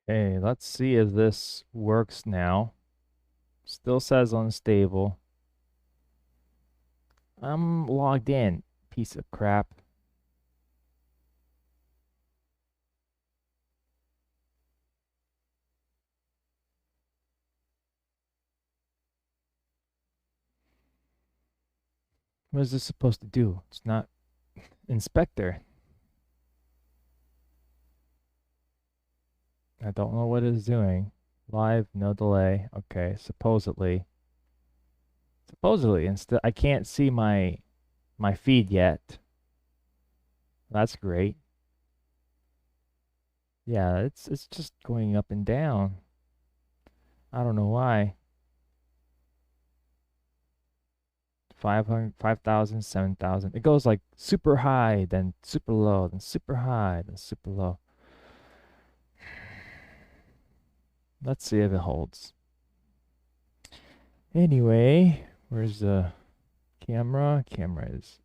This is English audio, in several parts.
Okay, let's see if this works now. Still says unstable. I'm logged in, piece of crap. What is this supposed to do? It's not inspector. I don't know what it's doing. Live, no delay. Okay, supposedly. Supposedly, instead I can't see my feed yet. That's great. Yeah, it's just going up and down. I don't know why. 500, 5,000, 7,000. It goes like super high, then super low, then super high, then super low. Let's see if it holds. Anyway, where's the camera? Camera is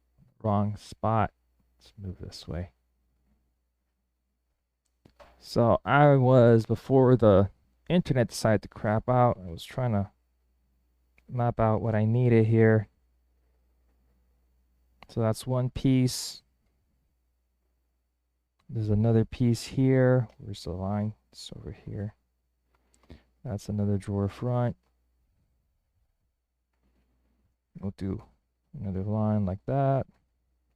wrong spot. Let's move this way. So I was, before the internet decided to crap out, I was trying to map out what I needed here. So that's one piece. There's another piece here. Where's the line? It's over here. That's another drawer front. We'll do another line like that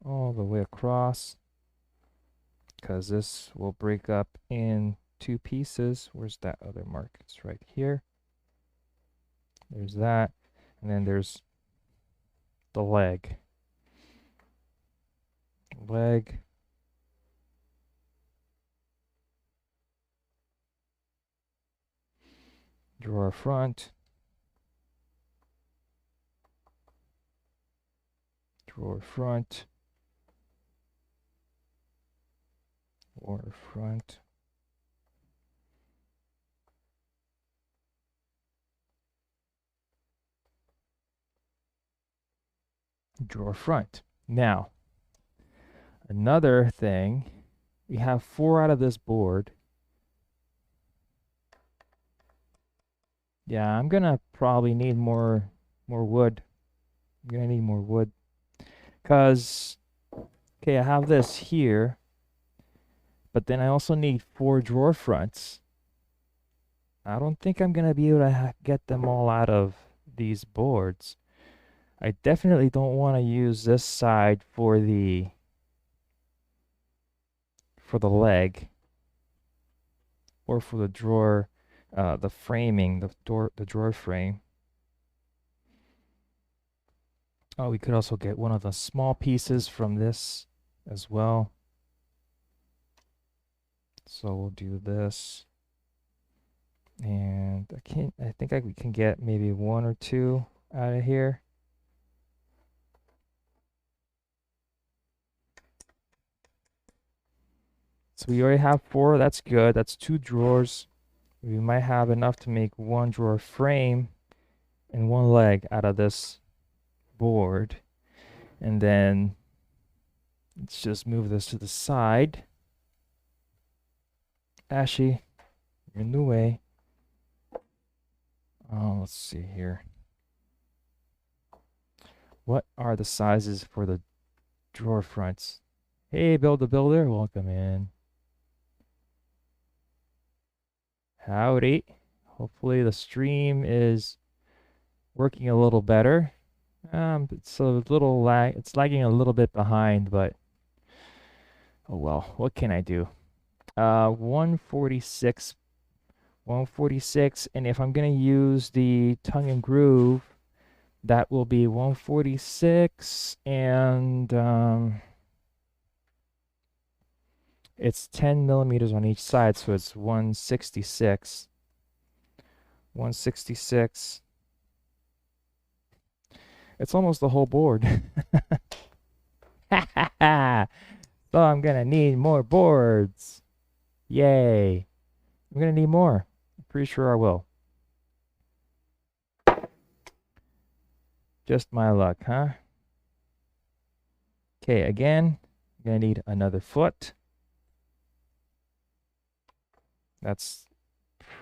all the way across, because this will break up in two pieces. Where's that other mark? It's right here. There's that. And then there's the leg. Leg. Drawer front. Drawer front. Drawer front. Drawer front. Now, another thing, we have 4 out of this board. Yeah, I'm gonna probably need more wood. I'm gonna need more wood. Because, okay, I have this here, but then I also need 4 drawer fronts. I don't think I'm gonna be able to get them all out of these boards. I definitely don't want to use this side for the leg, or for the drawer, the framing, the drawer frame. Oh, we could also get one of the small pieces from this as well. So we'll do this. And I think we can get maybe 1 or 2 out of here. So we already have 4. That's good. That's 2 drawers. We might have enough to make 1 drawer frame and 1 leg out of this board. And then let's just move this to the side. Ashy, you're in the way. Oh, let's see here. What are the sizes for the drawer fronts? Hey, Build a Builder, welcome in. Howdy. Hopefully the stream is working a little better. It's a little it's lagging a little bit behind, but oh well, what can I do? 146, 146, and if I'm gonna use the tongue and groove, that will be 146, and it's 10 millimeters on each side, so it's 166. 166. It's almost the whole board. So I'm gonna need more boards. Yay. I'm gonna need more. I'm pretty sure I will. Just my luck, huh? Okay, again, I'm gonna need another foot. That's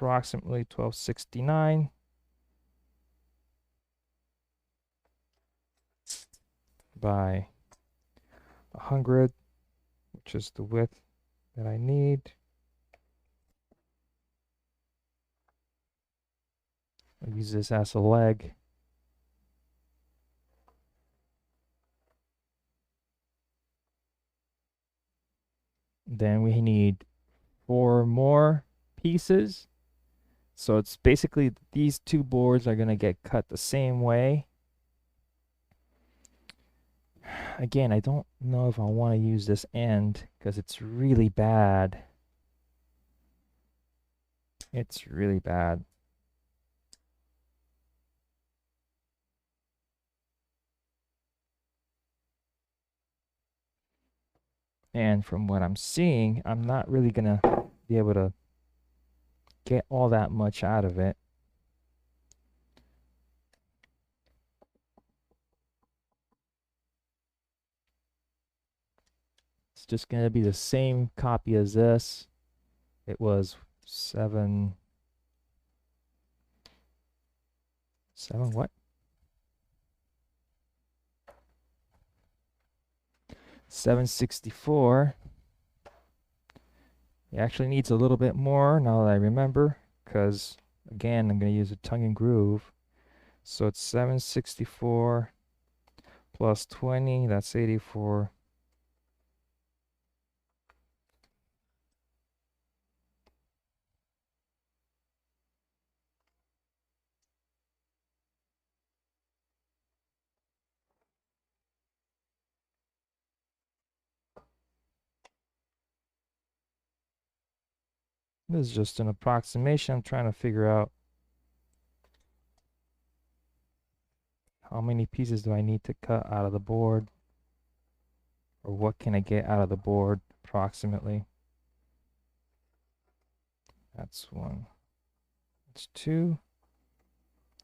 approximately 1269 by 100, which is the width that I need. I'll use this as a leg. Then we need 4 more pieces. So it's basically these 2 boards are going to get cut the same way. Again, I don't know if I want to use this end because it's really bad. It's really bad. And from what I'm seeing, I'm not really going to be able to get all that much out of it. It's just going to be the same copy as this. It was 7 what? 764. It actually needs a little bit more now that I remember, because again, I'm going to use a tongue and groove. So it's 764 plus 20, that's 84. This is just an approximation. I'm trying to figure out how many pieces do I need to cut out of the board, or what can I get out of the board approximately. That's 1. That's 2.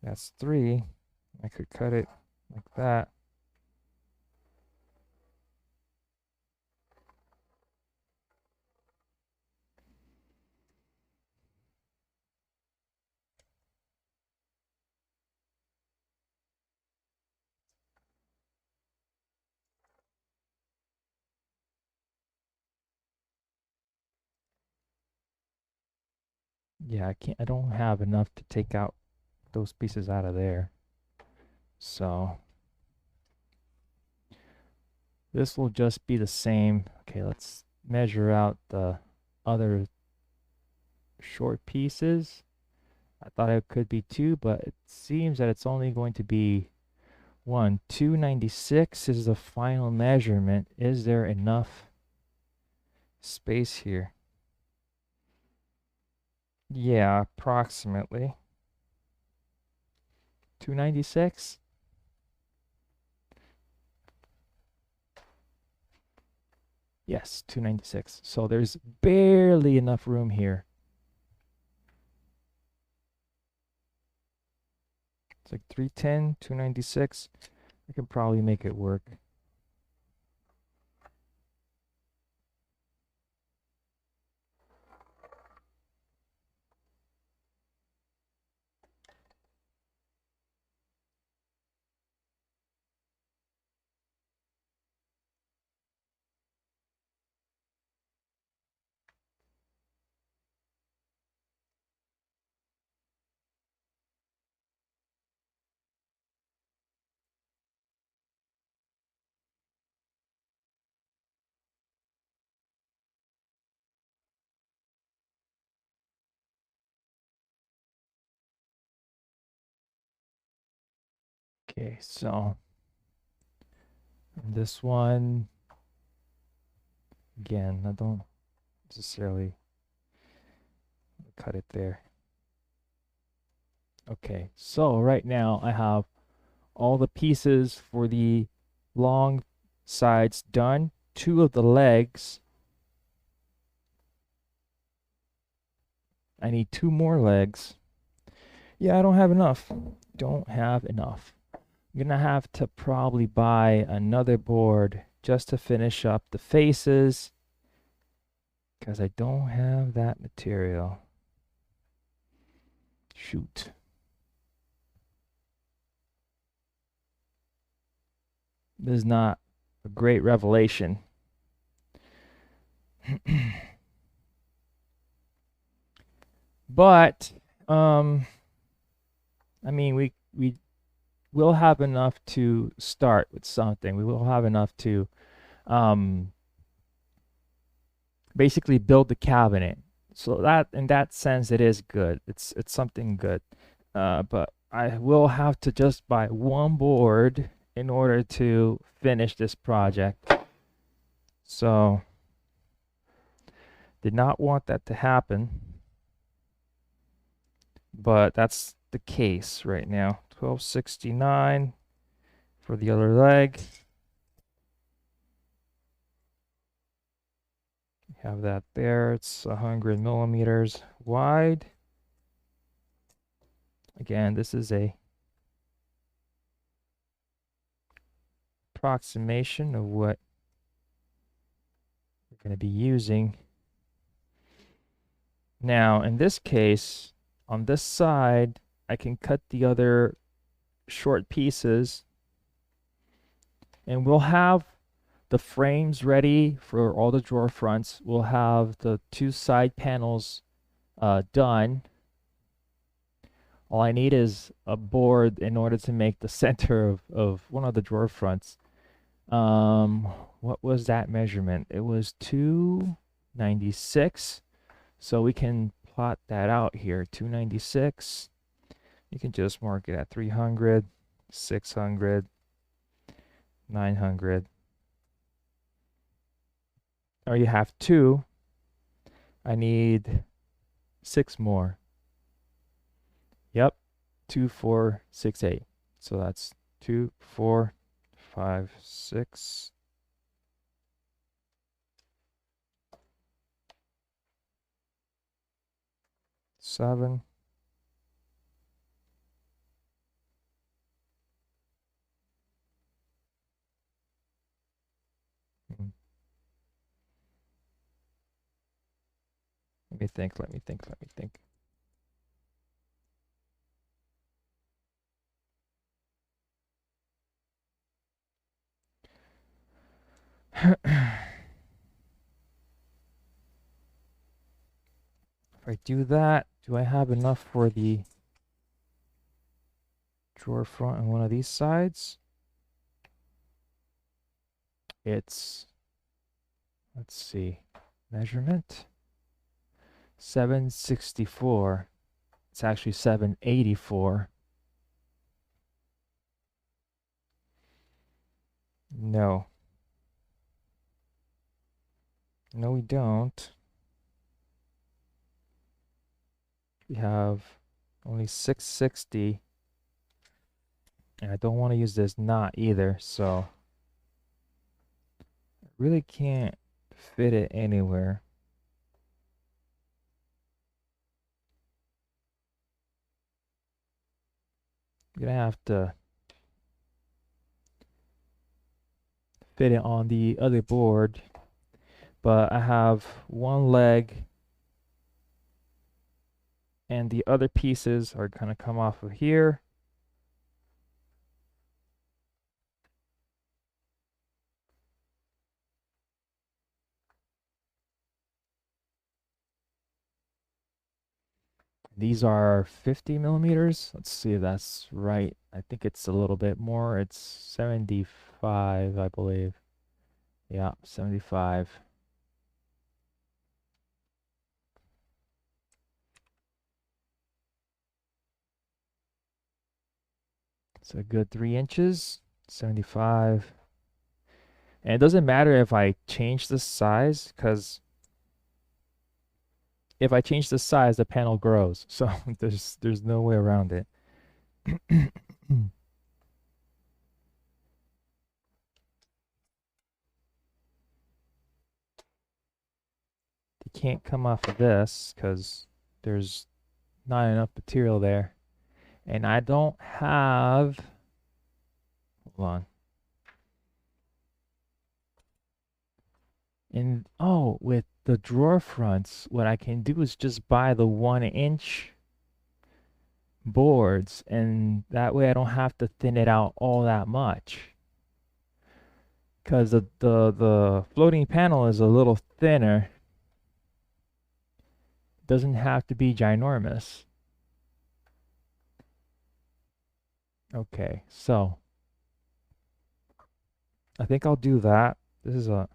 That's 3. I could cut it like that. Yeah, I don't have enough to take out those pieces out of there. So this will just be the same. Okay, let's measure out the other short pieces. I thought it could be 2, but it seems that it's only going to be 1. 296 is the final measurement. Is there enough space here? Yeah, approximately. 296? Yes, 296. So there's barely enough room here. It's like 310, 296. I can probably make it work. Okay, so this one, again, I don't necessarily cut it there. Okay, so right now I have all the pieces for the long sides done. 2 of the legs. I need 2 more legs. Yeah, I don't have enough. Don't have enough. I'm gonna have to probably buy another board just to finish up the faces, because I don't have that material. Shoot. This is not a great revelation. But I mean, we will have enough to start with something. We will have enough to basically build the cabinet. So that in that sense, it is good. It's something good. But I will have to just buy one board in order to finish this project. So did not want that to happen, but that's the case right now. 1269 for the other leg. Have that there. It's 100 millimeters wide. Again, this is a approximation of what we're going to be using. Now, in this case, on this side, I can cut the other short pieces, and we'll have the frames ready for all the drawer fronts. We'll have the two side panels done. All I need is a board in order to make the center of one of the drawer fronts. What was that measurement? It was 296. So we can plot that out here. 296. You can just mark it at 300, 600, 900. Or you have 2. I need 6 more. Yep, 2, 4, 6, 8. So that's 2, 4, 5, 6. Seven. Let me think. If I do that, do I have enough for the drawer front on one of these sides? It's, let's see, measurement 764. It's actually 784. No. No, we don't. We have only 660. And I don't want to use this knot either, so I really can't fit it anywhere. I'm gonna have to fit it on the other board, but I have one leg and the other pieces are gonna come off of here. These are 50 millimeters. Let's see if that's right. I think it's a little bit more. It's 75, I believe. Yeah, 75. It's a good 3 inches, 75. And it doesn't matter if I change the size, because if I change the size, the panel grows. So there's no way around it. You can't come off of this because there's not enough material there. And I don't have, hold on. And oh, with the drawer fronts, what I can do is just buy the 1 inch boards, and that way I don't have to thin it out all that much. Because the floating panel is a little thinner. Doesn't have to be ginormous. Okay, so I think I'll do that. This is a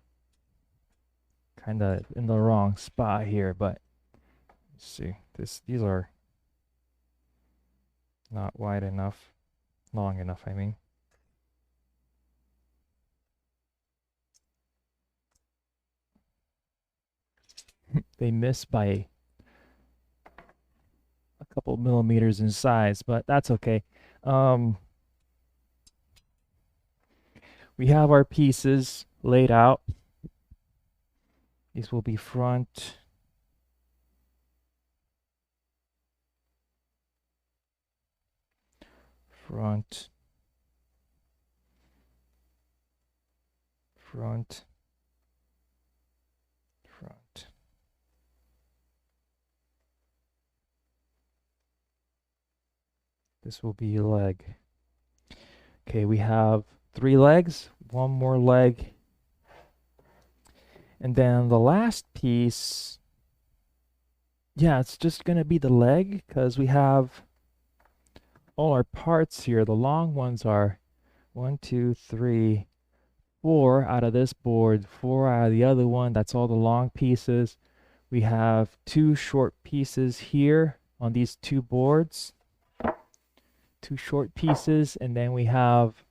kind of in the wrong spot here, but let's see. These are not wide enough, long enough, I mean. They miss by a couple millimeters in size, but that's okay. We have our pieces laid out. These will be front, front, front, front. This will be leg. Okay, we have 3 legs, 1 more leg. And then the last piece, yeah, it's just going to be the leg because we have all our parts here. The long ones are 1, 2, 3, 4 out of this board, 4 out of the other one. That's all the long pieces. We have 2 short pieces here on these 2 boards. 2 short pieces, and then we have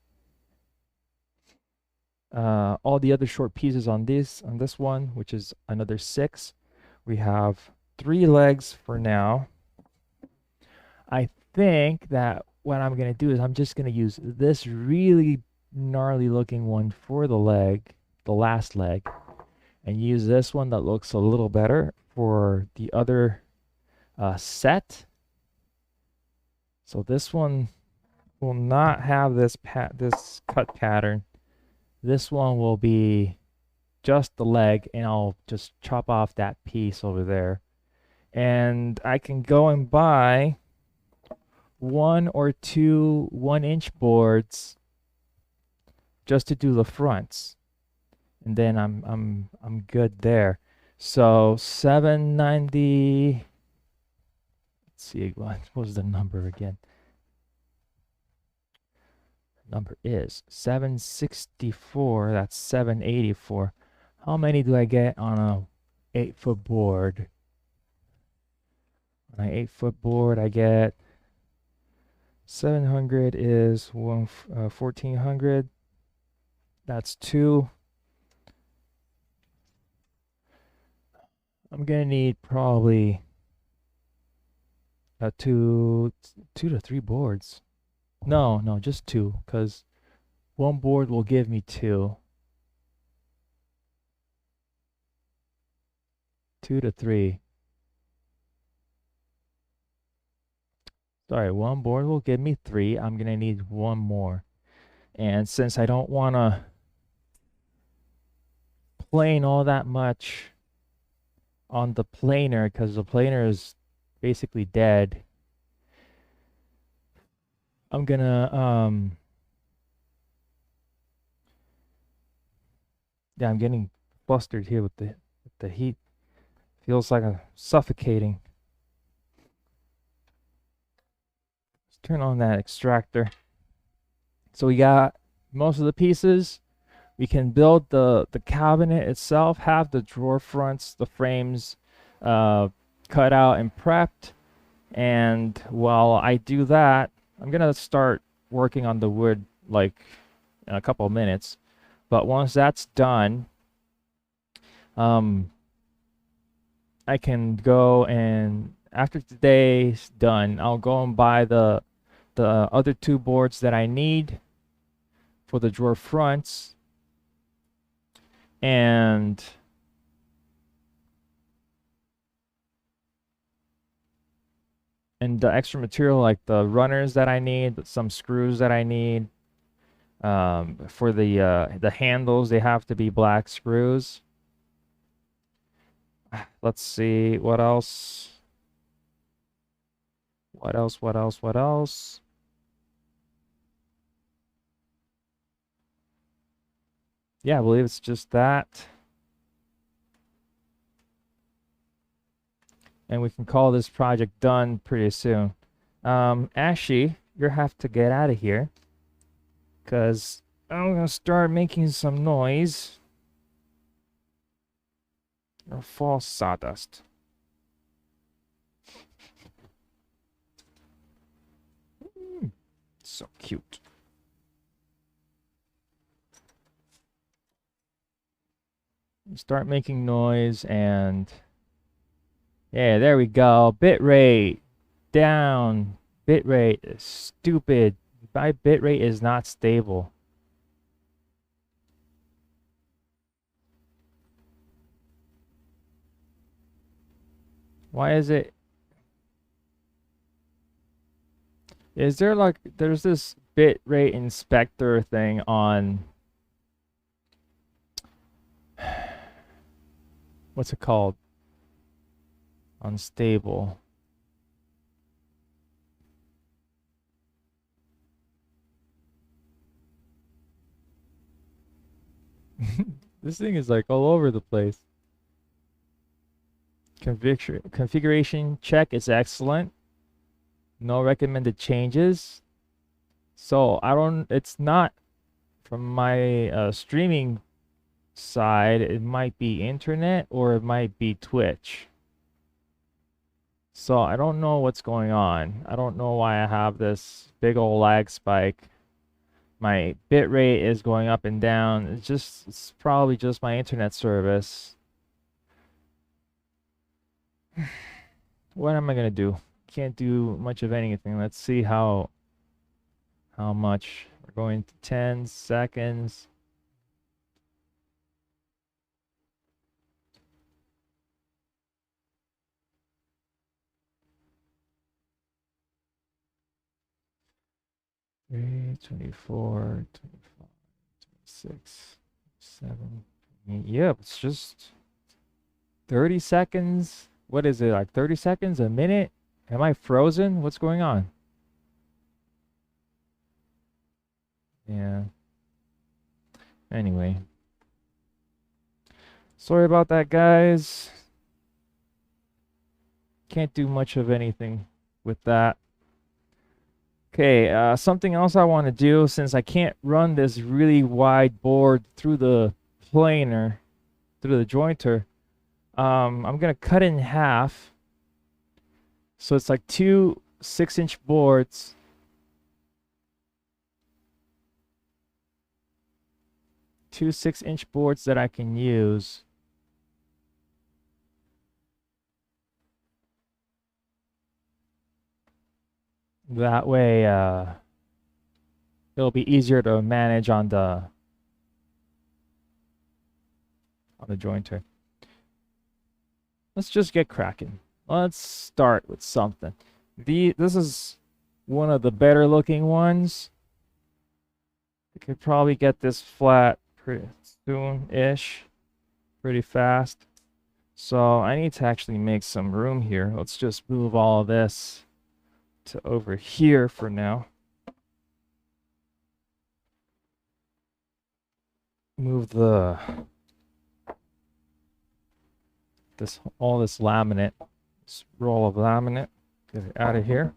all the other short pieces on this one, which is another 6. We have 3 legs for now. I think that what I'm going to do is I'm just going to use this really gnarly looking one for the leg, the last leg, and use this one that looks a little better for the other set. So this one will not have this cut pattern. This one will be just the leg, and I'll just chop off that piece over there. And I can go and buy 1 or 2 1-inch boards just to do the fronts, and then I'm good there. So 790. Let's see, what was the number again? The number is 764. That's 784. How many do I get on a 8-foot board? On an 8-foot board, I get 700 is 1400. That's 2. I'm gonna need probably 2 to 3 boards. No, just 2, because 1 board will give me 2. 2 to 3. Sorry, 1 board will give me 3. I'm gonna need 1 more. And since I don't want to plane all that much on the planer, because the planer is basically dead, I'm gonna yeah, I'm getting flustered here with the heat. Feels like I'm suffocating. Let's turn on that extractor. So we got most of the pieces. We can build the cabinet itself, have the drawer fronts, the frames cut out and prepped. And while I do that, I'm gonna start working on the wood like in a couple of minutes. But once that's done, I can go, and after today's done, I'll go and buy the other 2 boards that I need for the drawer fronts, and the extra material like the runners that I need, some screws that I need. For the handles, they have to be black screws. Let's see what else. What else? What else? What else? Yeah, I believe it's just that. And we can call this project done pretty soon. Ashy, you have to get out of here. Because I'm going to start making some noise. Or false sawdust. So cute. Start making noise and yeah, there we go. Bitrate down. Bitrate is stupid. My bitrate is not stable. Why is it? Is there like there's this bitrate inspector thing on what's it called? Unstable. This thing is like all over the place. Configuration check is excellent. No recommended changes. So it's not from my streaming side. It might be internet or it might be Twitch. So I don't know what's going on. I don't know why I have this big old lag spike. My bitrate is going up and down. It's probably just my internet service. What am I gonna do? Can't do much of anything. Let's see how much. We're going to 10 seconds. Three, 24, 25, 26, 7. Yep, it's just 30 seconds. What is it, like 30 seconds? A minute? Am I frozen? What's going on? Yeah. Anyway. Sorry about that, guys. Can't do much of anything with that. Okay, something else I want to do, since I can't run this really wide board through the planer, through the jointer, I'm going to cut it in half. So it's like two 6-inch boards. Two 6-inch boards that I can use. That way, it'll be easier to manage on the jointer. Let's just get cracking. Let's start with something. This is one of the better looking ones. I could probably get this flat pretty soon-ish, pretty fast. So I need to actually make some room here. Let's just move all of this to over here for now. Move all this laminate, this roll of laminate, get it out of here.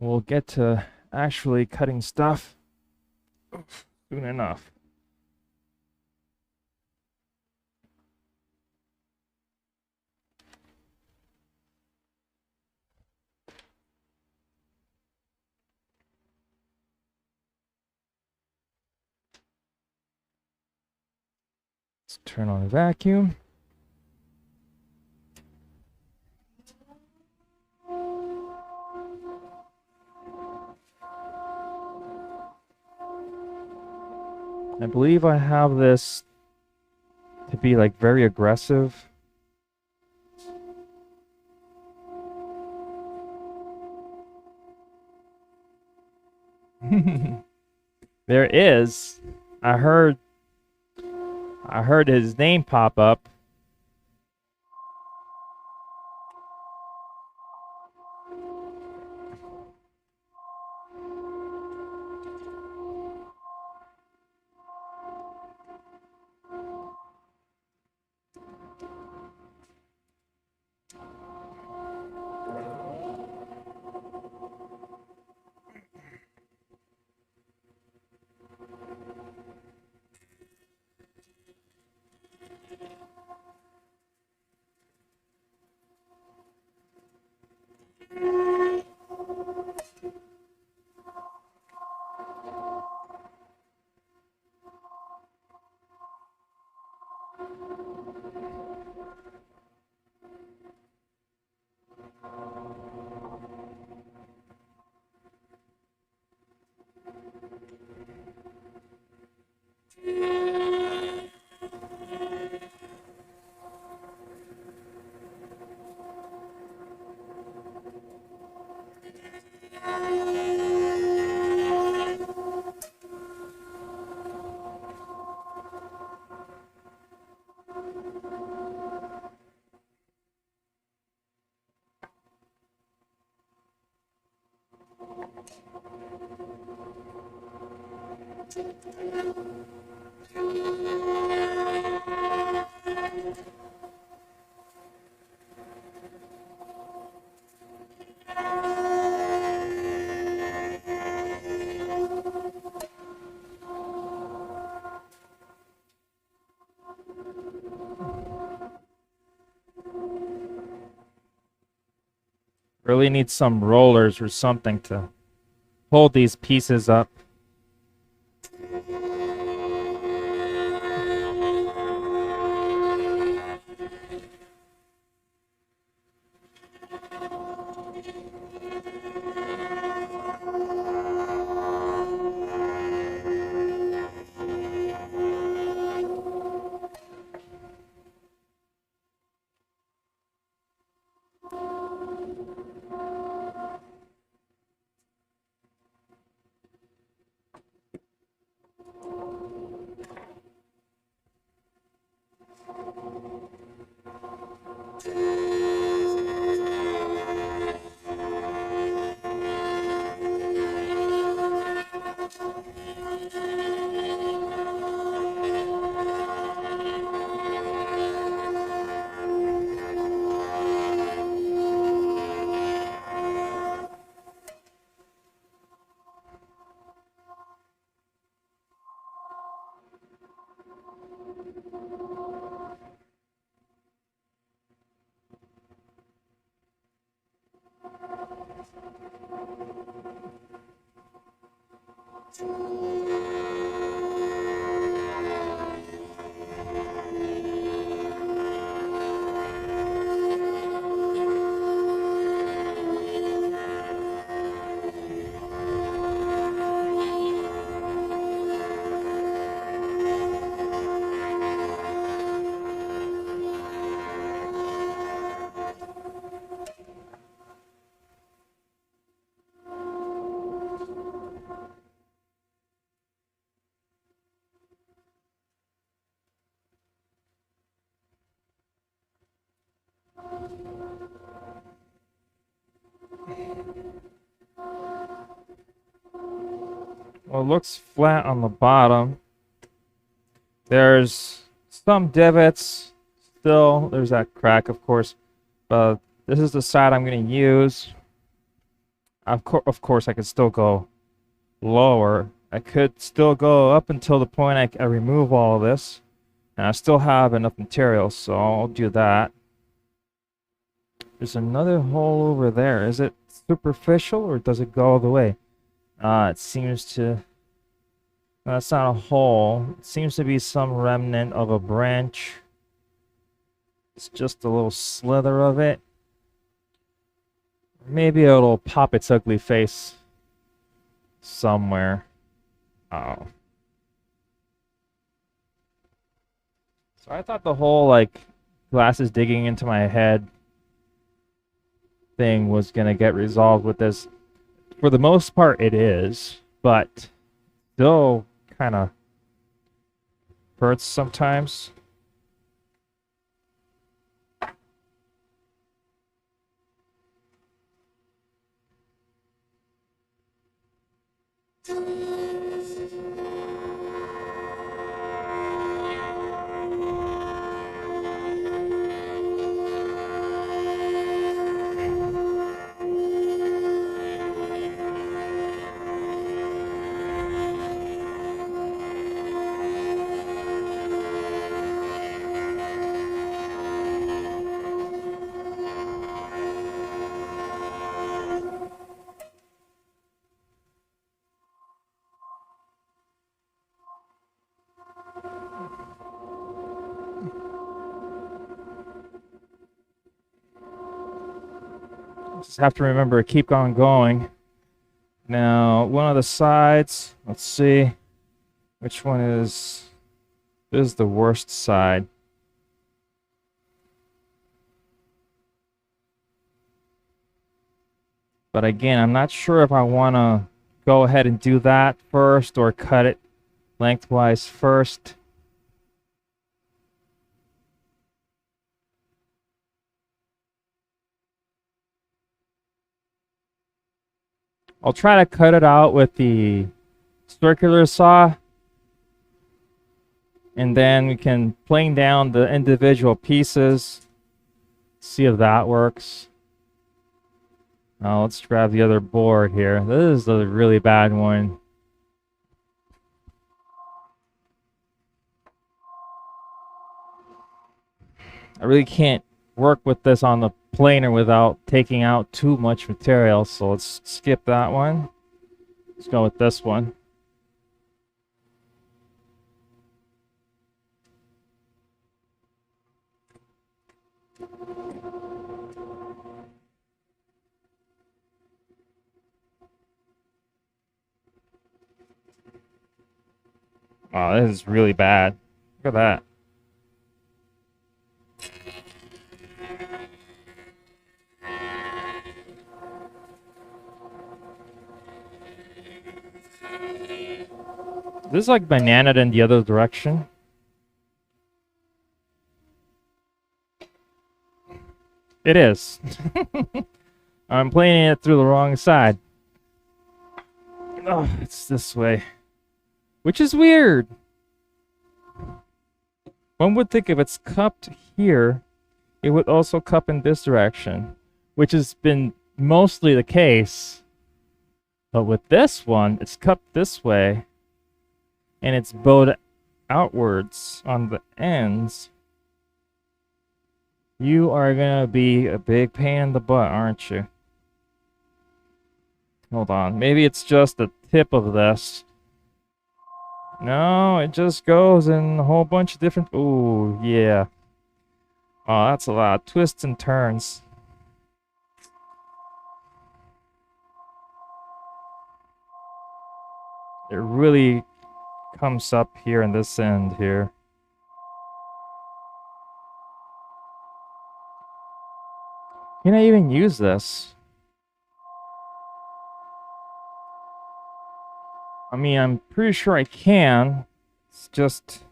We'll get to actually cutting stuff soon enough. Let's turn on the vacuum. I believe I have this to be like very aggressive. There is. I heard his name pop up. Really need some rollers or something to hold these pieces up. Well, it looks flat on the bottom. There's some divots still. There's that crack, of course. But this is the side I'm going to use. Of course, I could still go lower. I could still go up until the point I remove all of this. And I still have enough material, so I'll do that. There's another hole over there. Is it superficial or does it go all the way? It seems to... That's not a hole. It seems to be some remnant of a branch. It's just a little slither of it. Maybe it'll pop its ugly face somewhere. Oh. So I thought the whole, like, glasses digging into my head thing was gonna get resolved with this. For the most part, it is, but still kind of hurts sometimes. Just have to remember to keep on going. Now, one of the sides, let's see which one is the worst side. But again, I'm not sure if I want to go ahead and do that first or cut it lengthwise first. I'll try to cut it out with the circular saw, and then we can plane down the individual pieces, see if that works. Now let's grab the other board here. This is a really bad one. I really can't work with this on the planer without taking out too much material, so let's skip that one. Let's go with this one. Oh, this is really bad. Look at that. This is like bananaed in the other direction. It is. I'm playing it through the wrong side. Oh, it's this way. Which is weird. One would think if it's cupped here, it would also cup in this direction, which has been mostly the case. But with this one, it's cupped this way, and it's bowed outwards on the ends. You are gonna be a big pain in the butt, aren't you? Hold on, maybe it's just the tip of this. No, it just goes in a whole bunch of different... Ooh, yeah. Oh, that's a lot of twists and turns. It really comes up here in this end here. Can I even use this? I mean, I'm pretty sure I can. It's just...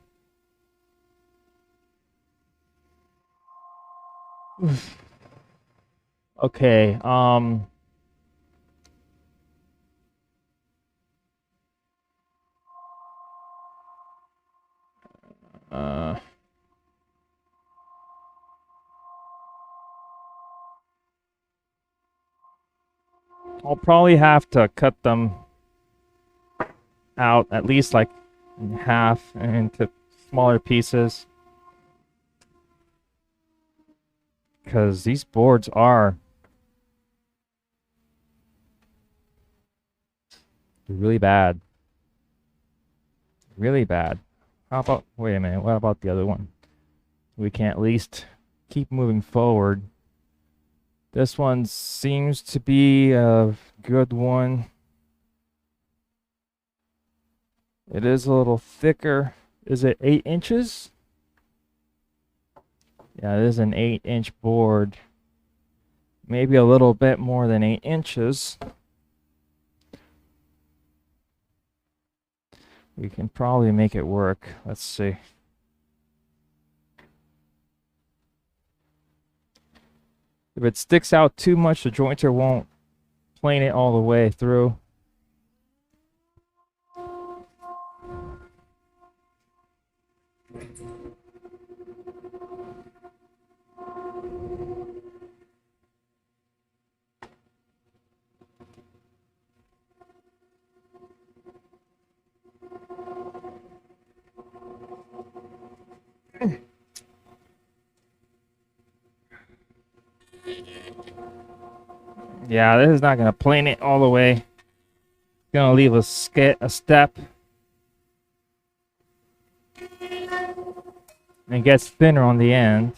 Okay, I'll probably have to cut them out at least like in half and into smaller pieces. Because these boards are really bad. Really bad. How about, wait a minute, what about the other one? We can at least keep moving forward. This one seems to be a good one. It is a little thicker. Is it 8 inches? Yeah, it is an 8-inch board. Maybe a little bit more than 8 inches. We can probably make it work. Let's see. If it sticks out too much, the jointer won't plane it all the way through. Yeah, this is not gonna plane it all the way. It's gonna leave a step, and it gets thinner on the end.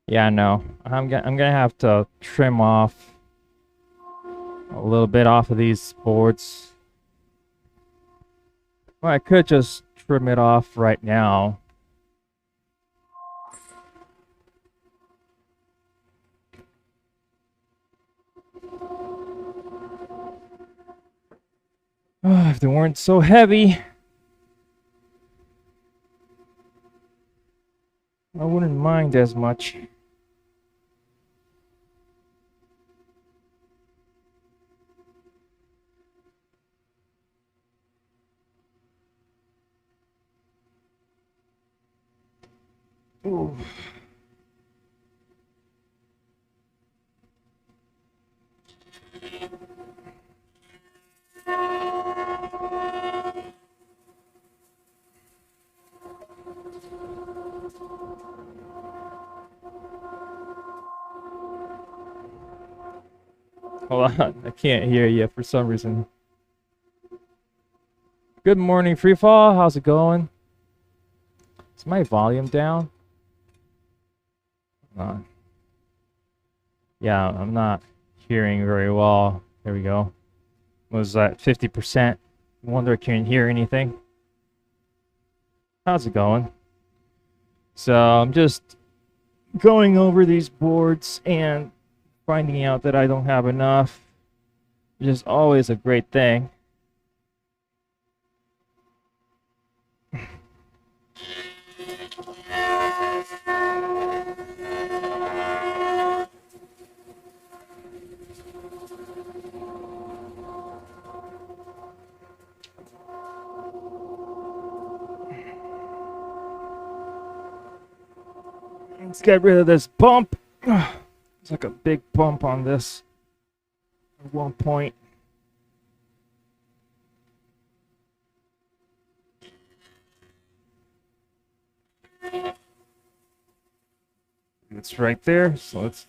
Yeah, no, I'm gonna have to trim off a little bit off of these boards. Well, I could just trim it off right now. If they weren't so heavy, I wouldn't mind as much. Ooh. Hold on, I can't hear you for some reason. Good morning, Freefall. How's it going? Is my volume down? Yeah, I'm not hearing very well. There we go. Was that 50%? Wonder I can't hear anything. How's it going? So I'm just going over these boards and finding out that I don't have enough. Which is always a great thing. Let's get rid of this bump. It's like a big bump on this at one point. It's right there, so let's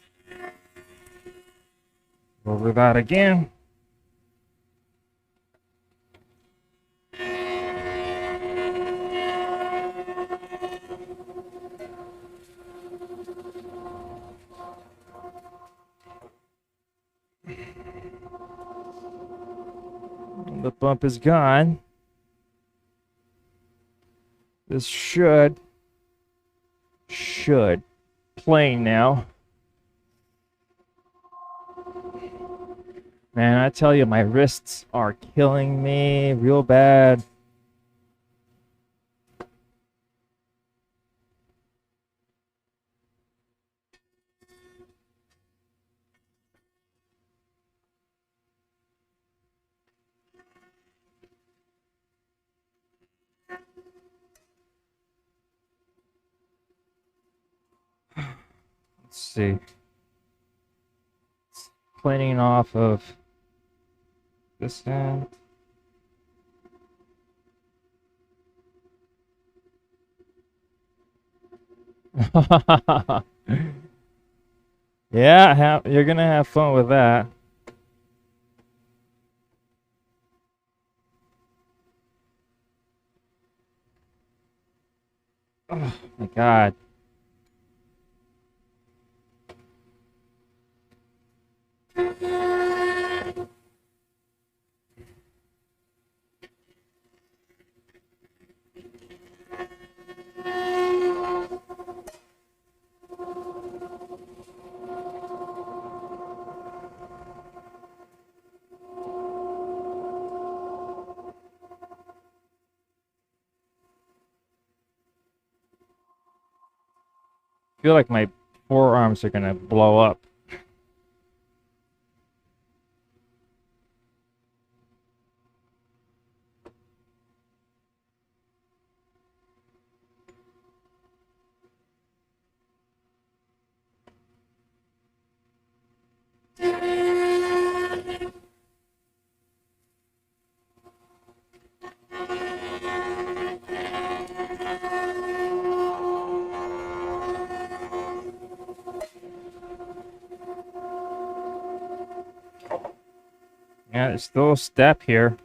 go over that again. The bump is gone. This should plane now. Man, I tell you, my wrists are killing me real bad. Let's see. It's planing off of this end. Yeah, you're gonna have fun with that. Oh my god. I feel like my forearms are gonna blow up. Yeah, there's still a step here.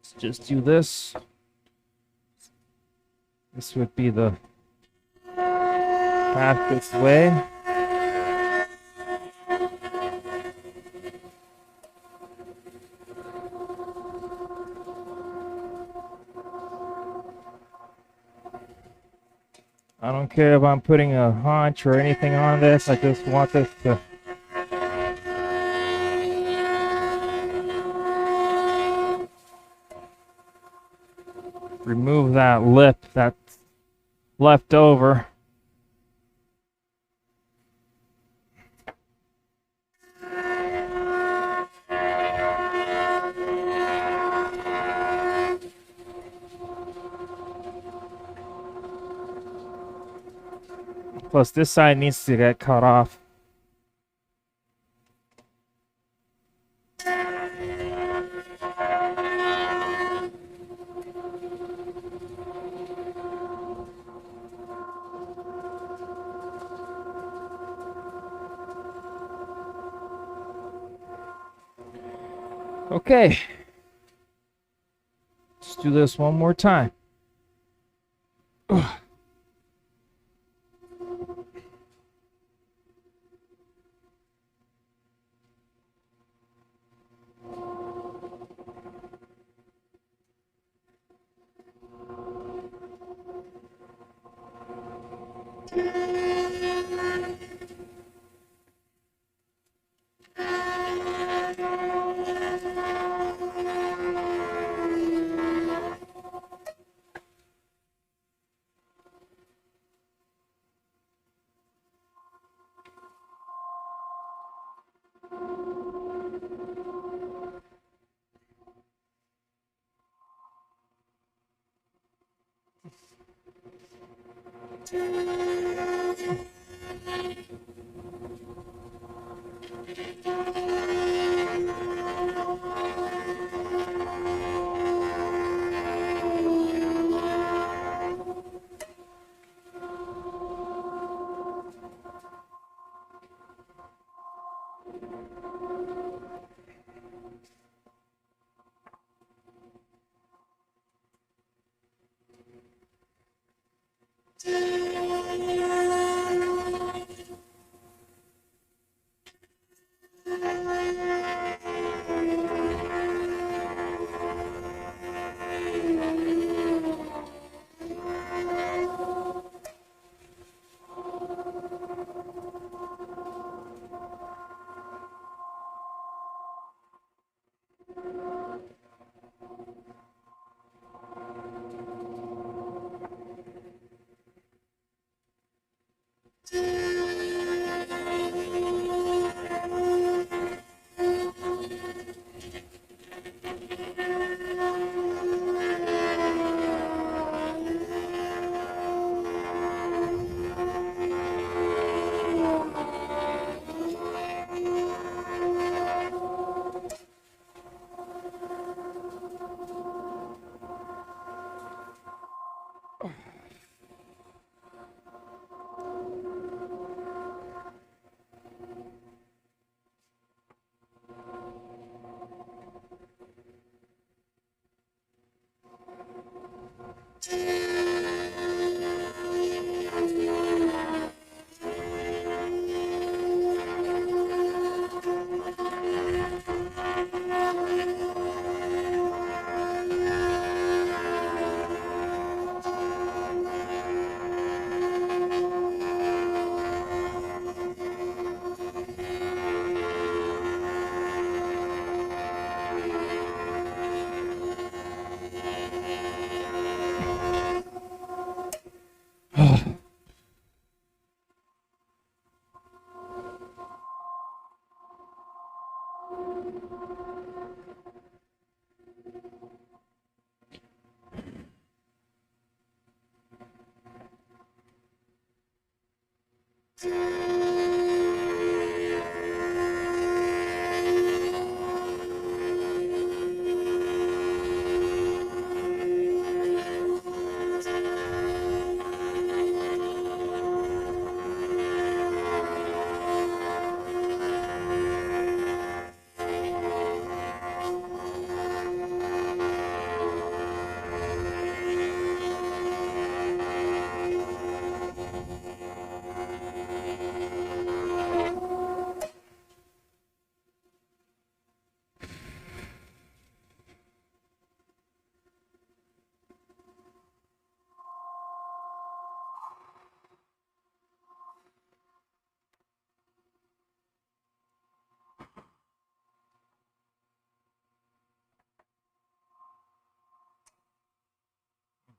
Let's just do this. This would be the fastest way. I don't care if I'm putting a haunch or anything on this. I just want this to remove that lip that's left over. Plus, this side needs to get cut off. Okay. Let's do this one more time. Ugh.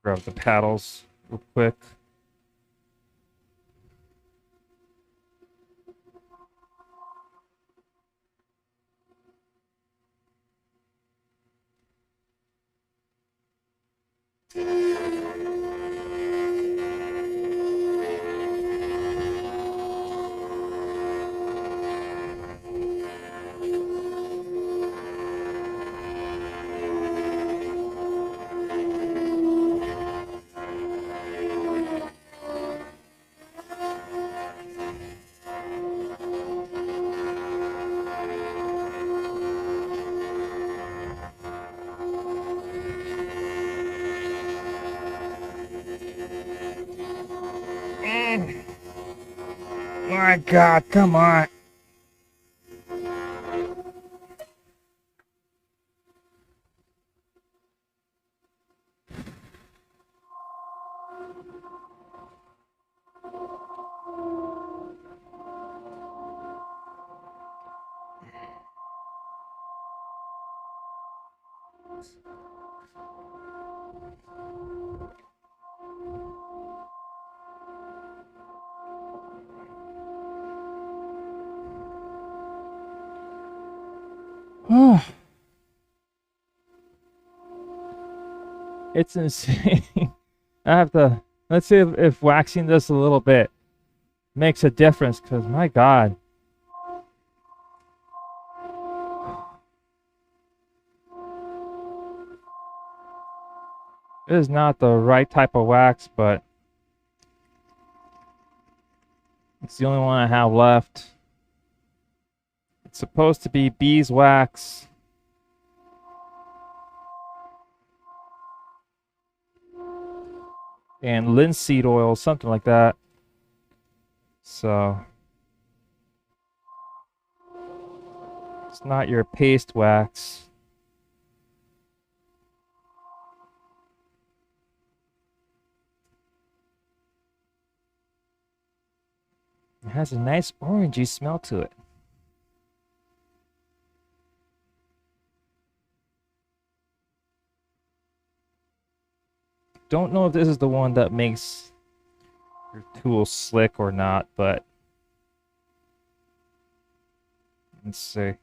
Grab the paddles real quick. My God, come on. It's insane. I have to, let's see if waxing this a little bit makes a difference, because my God. It is not the right type of wax, but it's the only one I have left. It's supposed to be beeswax. And linseed oil, something like that. So it's not your paste wax. It has a nice orangey smell to it. Don't know if this is the one that makes your tool slick or not, but let's see.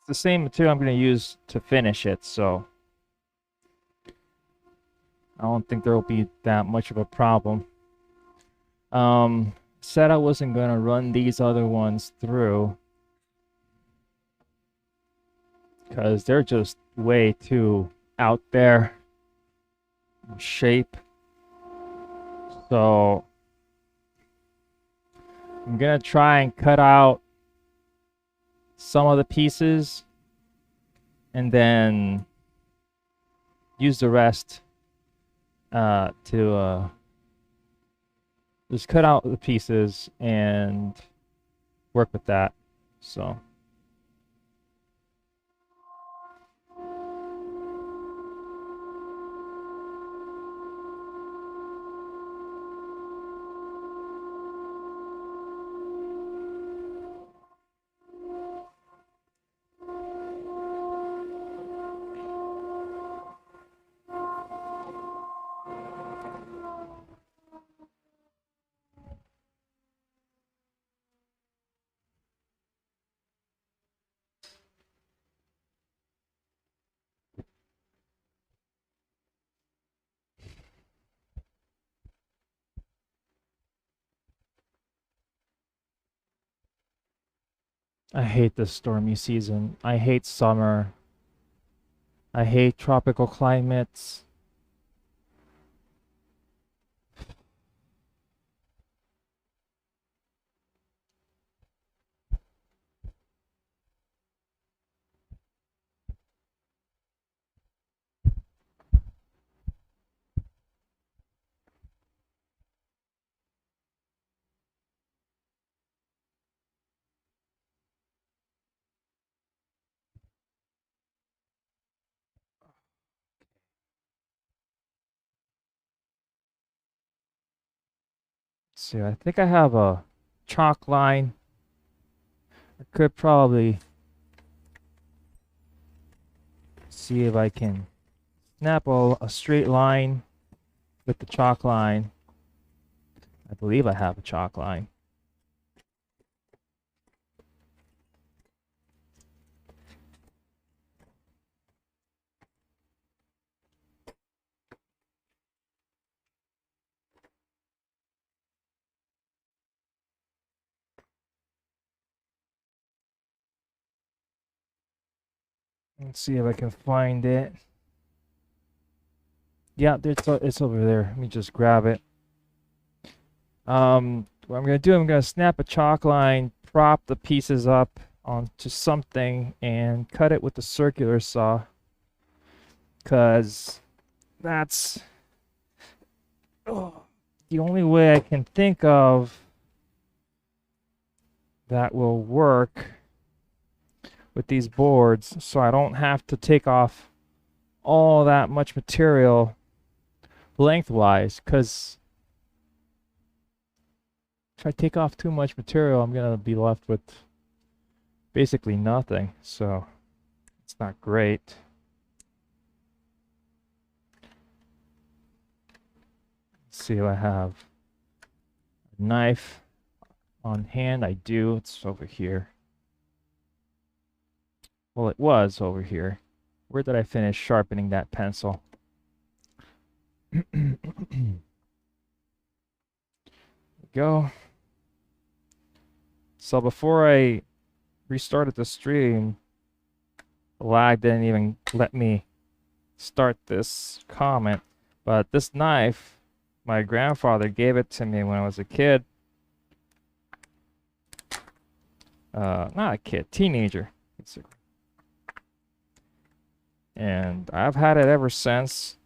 It's the same material I'm going to use to finish it, so I don't think there will be that much of a problem. Said I wasn't going to run these other ones through because they're just way too out there in shape. So I'm going to try and cut out some of the pieces and then use the rest to just cut out the pieces and work with that. So I hate this stormy season. I hate summer. I hate tropical climates. See, I think I have a chalk line. I could probably see if I can snap a straight line with the chalk line. I believe I have a chalk line. Let's see if I can find it. Yeah, it's over there. Let me just grab it. What I'm gonna do, I'm gonna snap a chalk line, prop the pieces up onto something, and cut it with the circular saw. Cause that's the only way I can think of that will work with these boards, so I don't have to take off all that much material lengthwise. Because if I take off too much material, I'm gonna be left with basically nothing, so it's not great. Let's see if I have a knife on hand. I do. It's over here. Well, it was over here. Where did I finish sharpening that pencil? Go. So before I restarted the stream, the lag didn't even let me start this comment. But this knife, my grandfather gave it to me when I was a kid. Not a kid, teenager. And I've had it ever since.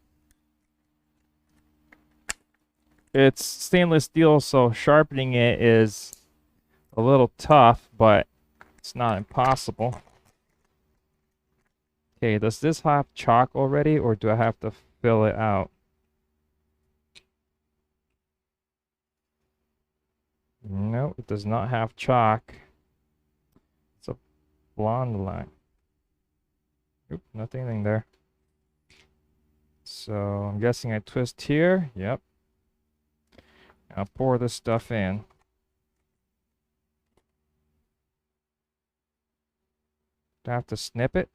It's stainless steel, so sharpening it is a little tough, but it's not impossible. Okay, does this have chalk already, or do I have to fill it out? No, it does not have chalk. It's a blonde line. Oop, nothing there. So I'm guessing I twist here. Yep. I'll pour this stuff in. Do I have to snip it?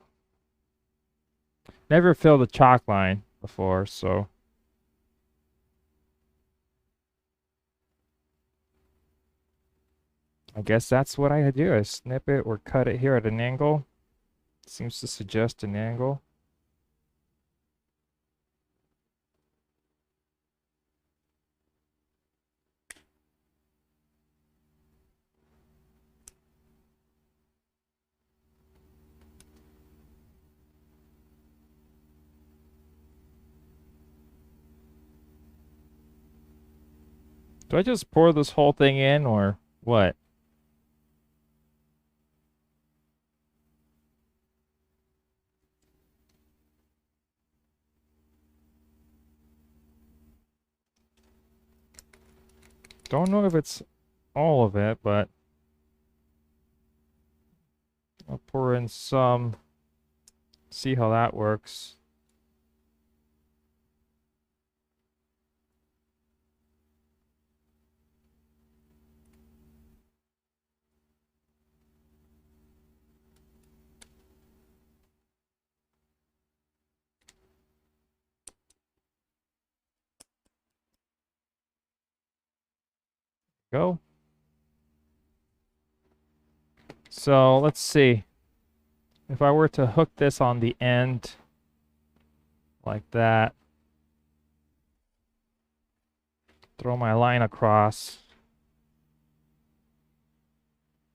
Never filled a chalk line before, so. I guess that's what I do. I snip it or cut it here at an angle. Seems to suggest an angle. Do I just pour this whole thing in, or what? Don't know if it's all of it, but I'll pour in some. See how that works. Go. So let's see. If I were to hook this on the end like that, throw my line across.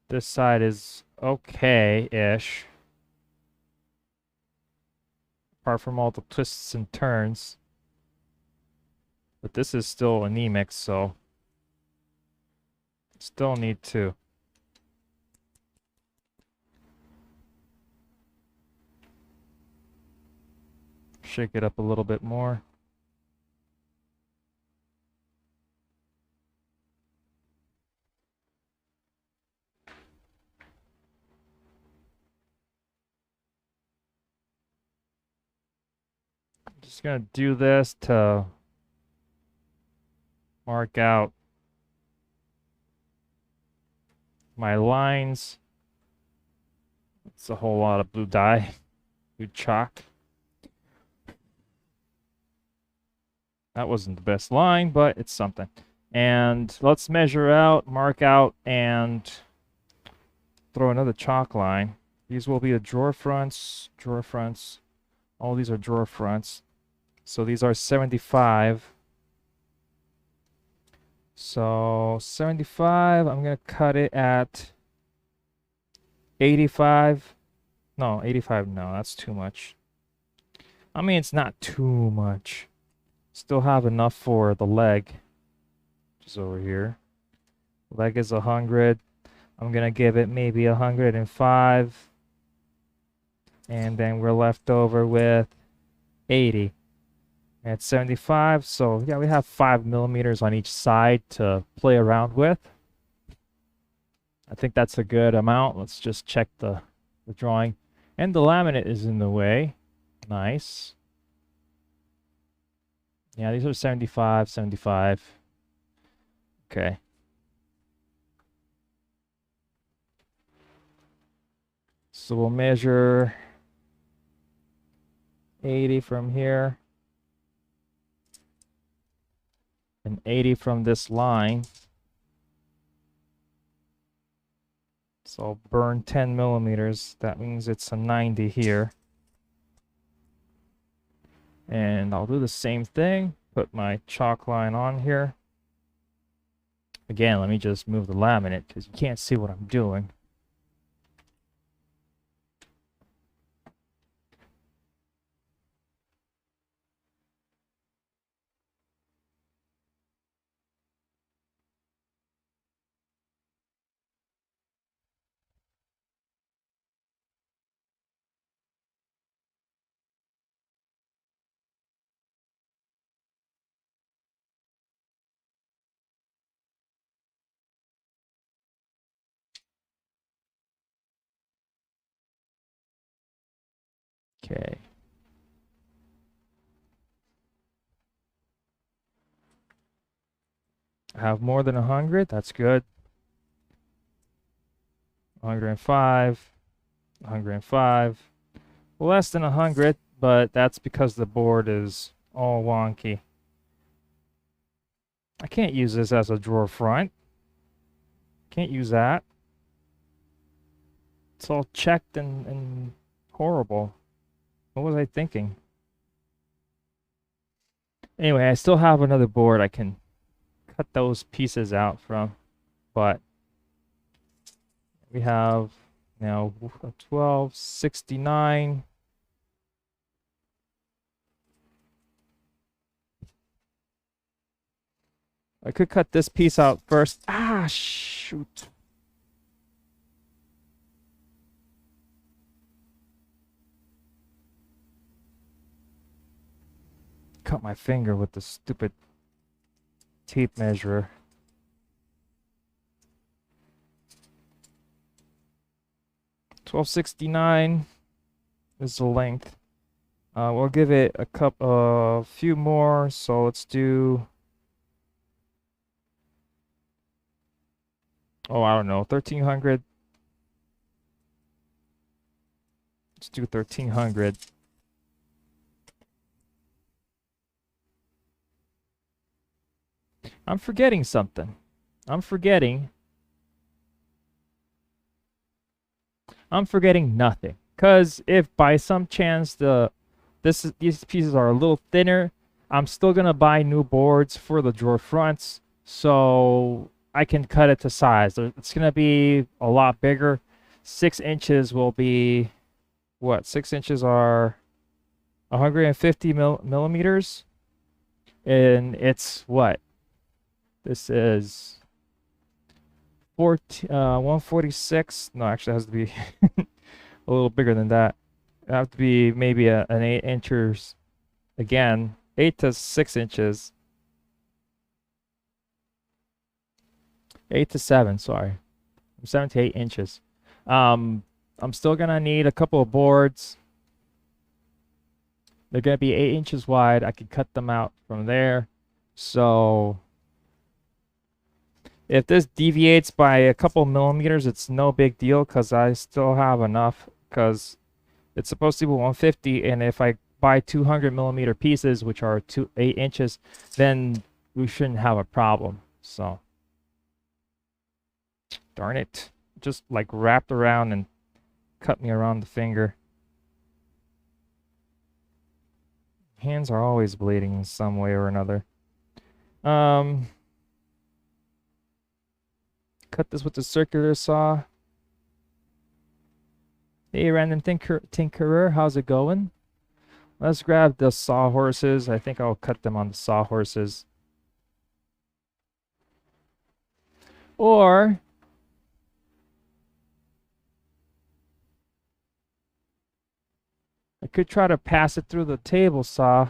This side is okay-ish, apart from all the twists and turns. But this is still anemic, so still need to shake it up a little bit more. Just gonna do this to mark out my lines. It's a whole lot of blue dye, blue chalk. That wasn't the best line, but it's something. And let's measure out, mark out, and throw another chalk line. These will be the drawer fronts, drawer fronts. All these are drawer fronts. So these are 75. So 75, I'm gonna cut it at 85. No, 85, no, that's too much. I mean, it's not too much. Still have enough for the leg, which is over here. Leg is 100. I'm gonna give it maybe 105. And then we're left over with 80. At 75, so yeah, we have 5 millimeters on each side to play around with. I think that's a good amount. Let's just check the drawing. And the laminate is in the way. Nice. Yeah, these are 75, 75. Okay. So we'll measure 80 from here. And 80 from this line. So I'll burn 10 millimeters. That means it's a 90 here. And I'll do the same thing. Put my chalk line on here. Again, let me just move the laminate because you can't see what I'm doing. Okay. I have more than 100. That's good. 105. 105. Less than 100, but that's because the board is all wonky. I can't use this as a drawer front. Can't use that. It's all checked and horrible. What was I thinking? Anyway, I still have another board I can cut those pieces out from, but we have now 1269. I could cut this piece out first. Ah, shoot. Cut my finger with the stupid tape measure. $12.69 is the length. We'll give it a few more. So let's do. Oh, I don't know, 1300. Let's do 1300. I'm forgetting something. I'm forgetting nothing. Because if by some chance these pieces are a little thinner, I'm still gonna buy new boards for the drawer fronts, so I can cut it to size. It's gonna be a lot bigger. 6 inches will be what? 6 inches are 150 millimeters, and it's what? This is 146. No, actually, it has to be a little bigger than that. It have to be maybe an 8 inches again, 8 to 6 inches. 8 to 7, sorry. 7 to 8 inches. I'm still gonna need a couple of boards. They're going to be 8 inches wide. I could cut them out from there. So if this deviates by a couple millimeters, it's no big deal because I still have enough, because it's supposed to be 150, and if I buy 200 millimeter pieces, which are 8 inches, then we shouldn't have a problem. So darn it, just like wrapped around and cut me around the finger. Hands are always bleeding in some way or another. Cut this with the circular saw. Hey, Random Tinkerer, how's it going? Let's grab the sawhorses. I think I'll cut them on the sawhorses. Or I could try to pass it through the table saw.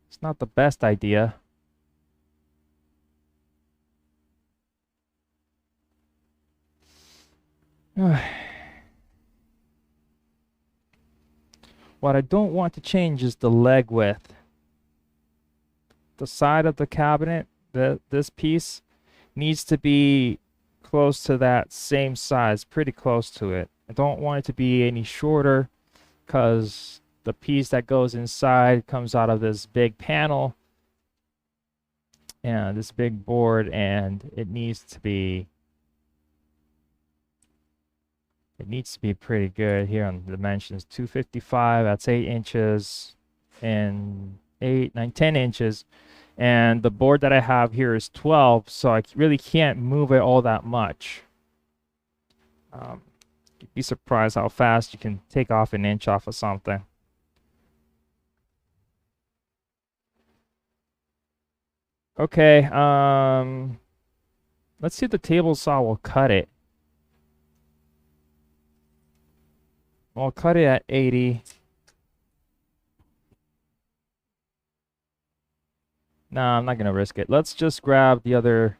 It's not the best idea. What I don't want to change is the leg width. The side of the cabinet, this piece needs to be close to that same size, pretty close to it. I don't want it to be any shorter, because the piece that goes inside comes out of this big panel and this big board, and it needs to be pretty good here on the dimensions. 255, that's 8 inches, and 8, 9, 10 inches. And the board that I have here is 12, so I really can't move it all that much. You'd be surprised how fast you can take off an inch off of something. Okay, let's see if the table saw will cut it. I'll cut it at 80. No, I'm not gonna risk it. Let's just grab the other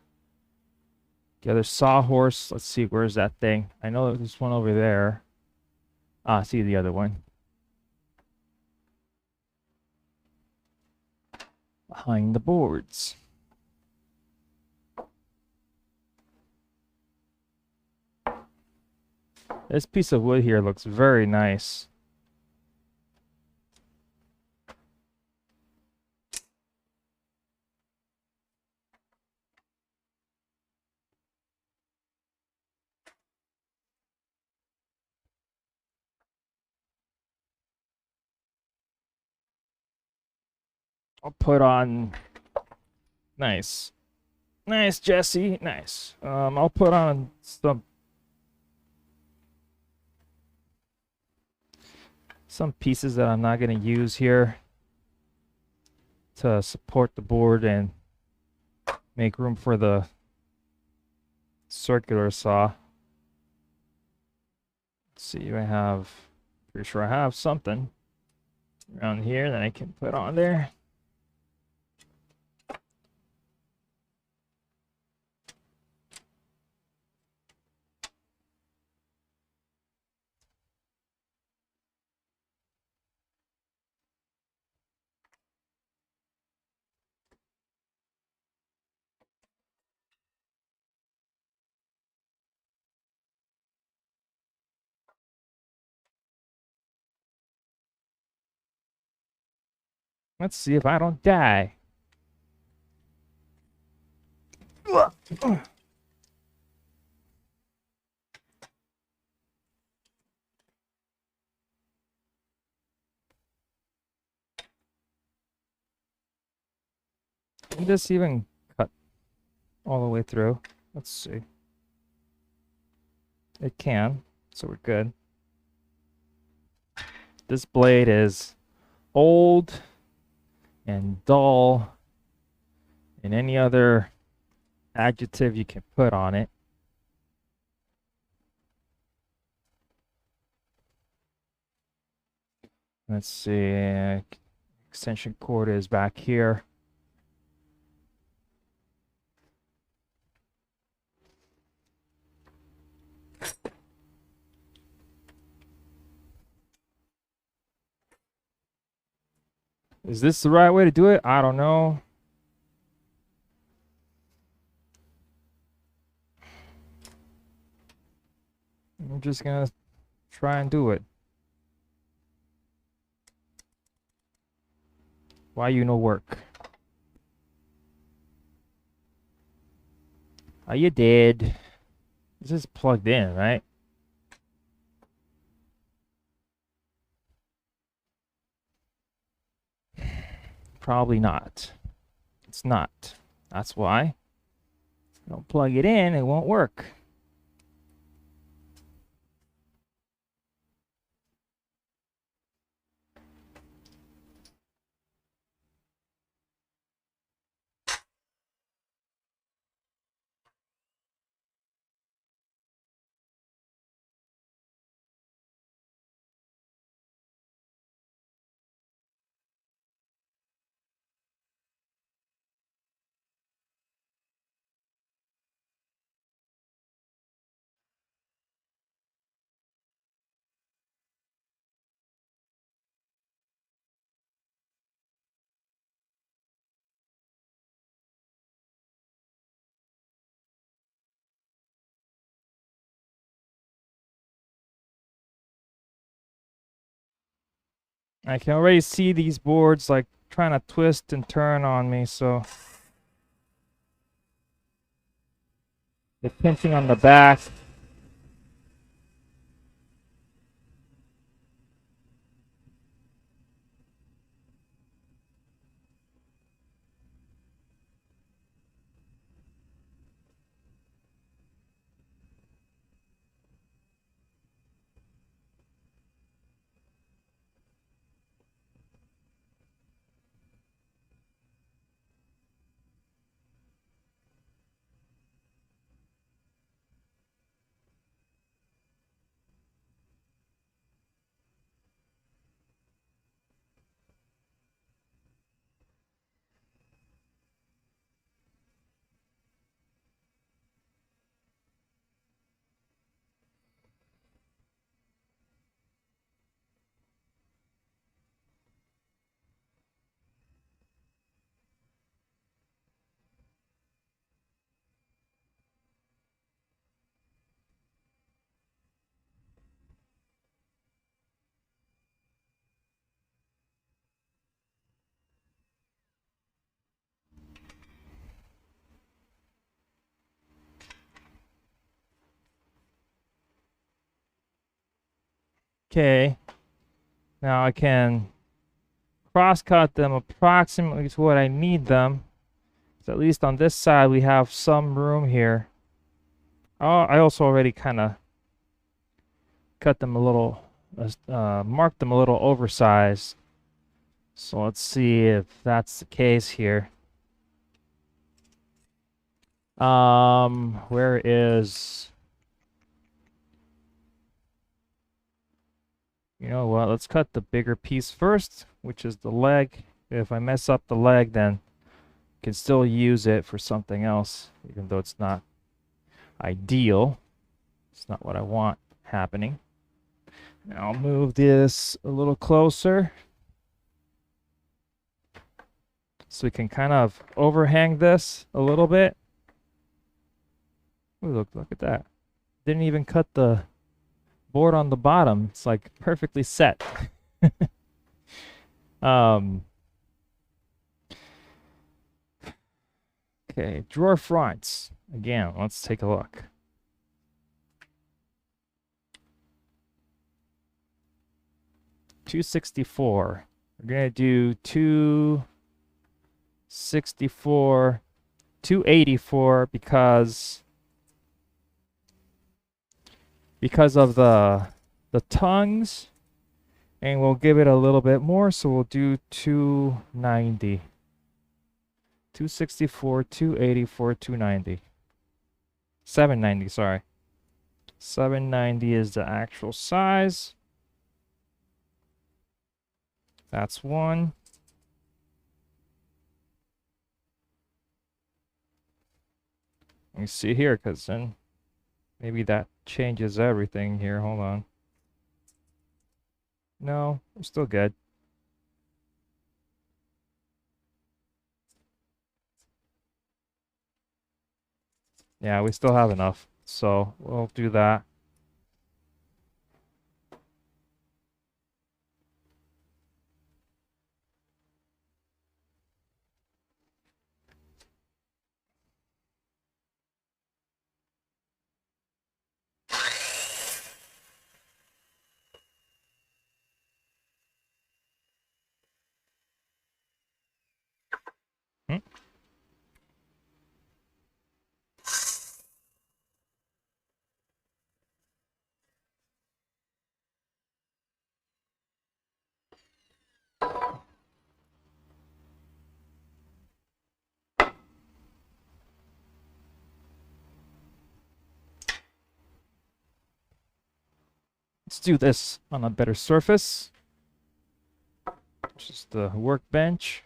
sawhorse. Let's see, where's that thing? I know there's one over there. Ah, see the other one. Behind the boards. This piece of wood here looks very nice. I'll put on, nice. Nice, Jesse. Nice. I'll put on some pieces that I'm not going to use here to support the board and make room for the circular saw. Let's see, pretty sure I have something around here that I can put on there. Let's see if I don't die. Can this even cut all the way through? Let's see. It can, so we're good. This blade is old and dull and any other adjective you can put on it. Let's see, extension cord is back here. Is this the right way to do it? I don't know. I'm just gonna try and do it. Why you no work? Are you dead? This is plugged in, right? Probably not. It's not. That's why. Don't plug it in, it won't work. I can already see these boards like trying to twist and turn on me, so they're pinching on the back. Okay. Now I can cross-cut them approximately to what I need them. So at least on this side we have some room here. Oh, I also already kind of cut them a little, marked them a little oversized. So let's see if that's the case here. Where is... You know what? Let's cut the bigger piece first, which is the leg. If I mess up the leg, then I can still use it for something else, even though it's not ideal. It's not what I want happening. Now I'll move this a little closer so we can kind of overhang this a little bit. Ooh, look at that. Didn't even cut the board on the bottom. It's like perfectly set. Okay, drawer fronts. Again, let's take a look. $264. We're gonna do $264, $284 because of the tongues, and we'll give it a little bit more, so we'll do $290. $264, $284, $290. $790, sorry. $790 is the actual size. That's one. Let me see here, because then maybe that changes everything here. Hold on. No, we're still good. Yeah, we still have enough, so we'll do that. Hmm. Let's do this on a better surface. Just the workbench.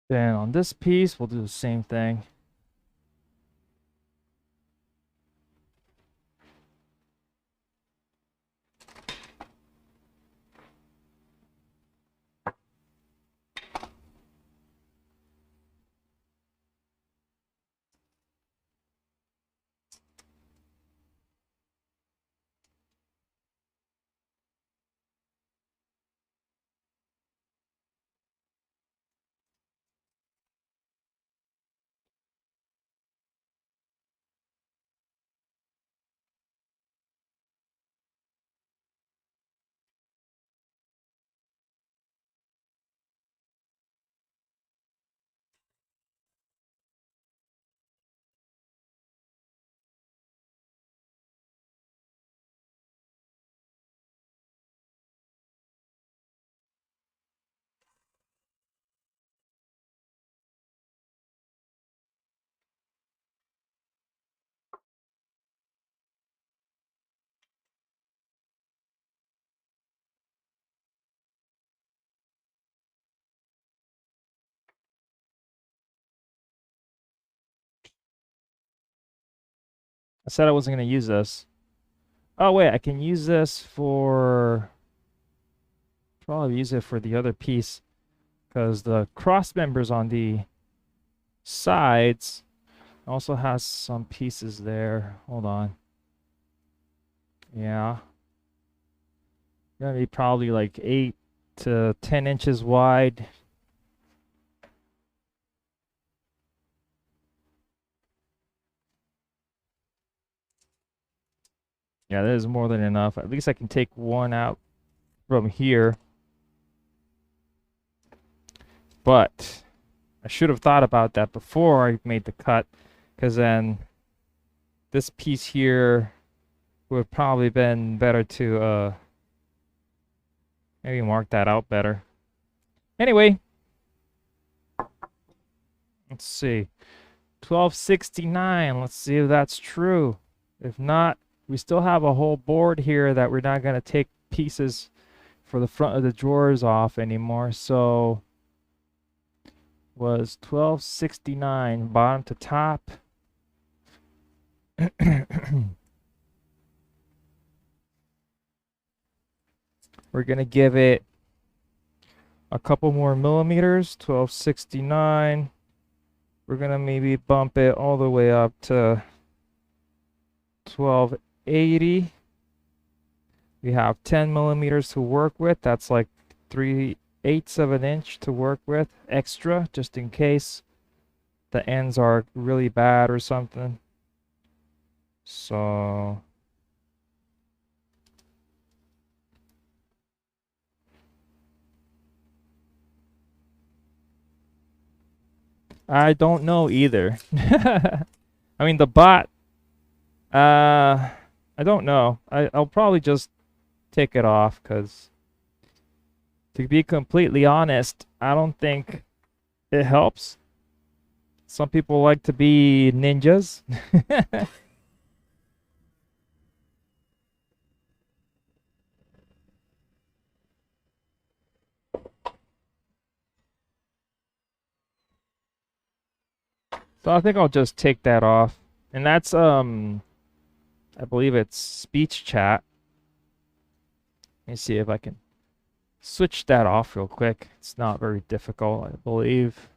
Then on this piece, we'll do the same thing. I said I wasn't going to use this. Oh, wait, I can use this for... Probably use it for the other piece. Because the cross members on the sides also has some pieces there. Hold on. Yeah. Gonna be probably like 8 to 10 inches wide. Yeah, that is more than enough. At least I can take one out from here. But I should have thought about that before I made the cut, because then this piece here would probably been better to maybe mark that out better. Anyway, let's see. 1269. Let's see if that's true. If not, we still have a whole board here that we're not going to take pieces for the front of the drawers off anymore. So was 1269 bottom to top. We're going to give it a couple more millimeters, 1269. We're gonna maybe bump it all the way up to 1280. We have 10 millimeters to work with. That's like 3/8 of an inch to work with extra, just in case the ends are really bad or something. So I don't know either. I mean, the bot, I don't know. I'll probably just take it off because, to be completely honest, I don't think it helps. Some people like to be ninjas. So I think I'll just take that off. And that's I believe it's speech chat. Let me see if I can switch that off real quick. It's not very difficult, I believe.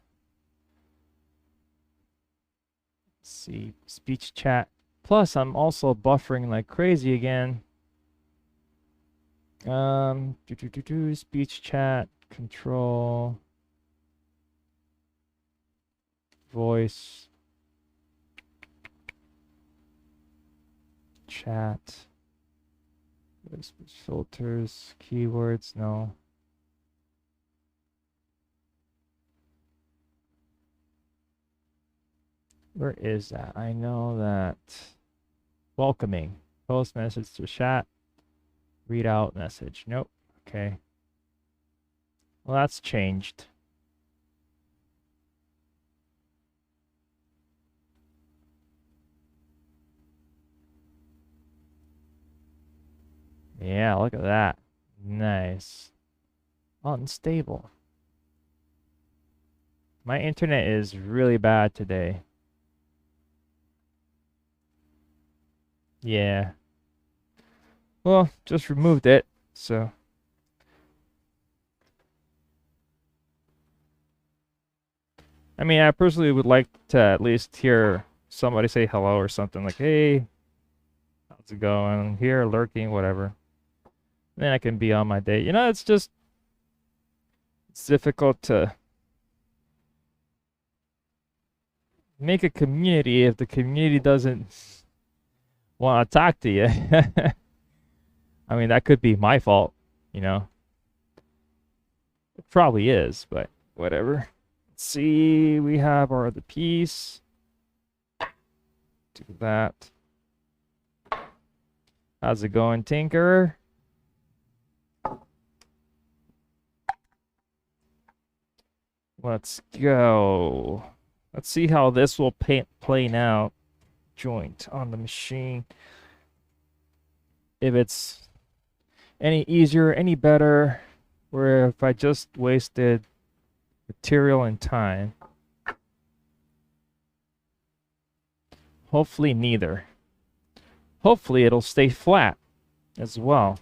Let's see, speech chat. Plus, I'm also buffering like crazy again. Speech chat, control, voice, chat, voice filters, keywords, no. Where is that? I know that. Welcoming, post message to chat, read out message. Nope. Okay. Well, that's changed. Yeah, look at that. Nice. Unstable. My internet is really bad today. Yeah. Well, just removed it, so. I mean, I personally would like to at least hear somebody say hello or something like, hey, how's it going? Here, lurking, whatever. Then I can be on my day. You know, it's difficult to make a community if the community doesn't want to talk to you. I mean, that could be my fault, you know. It probably is, but whatever. Let's see, we have our other piece. Do that. How's it going, Tinker? Let's go. Let's see how this will play now. Joint on the machine. If it's any easier, any better, or if I just wasted material and time. Hopefully neither. Hopefully it'll stay flat as well.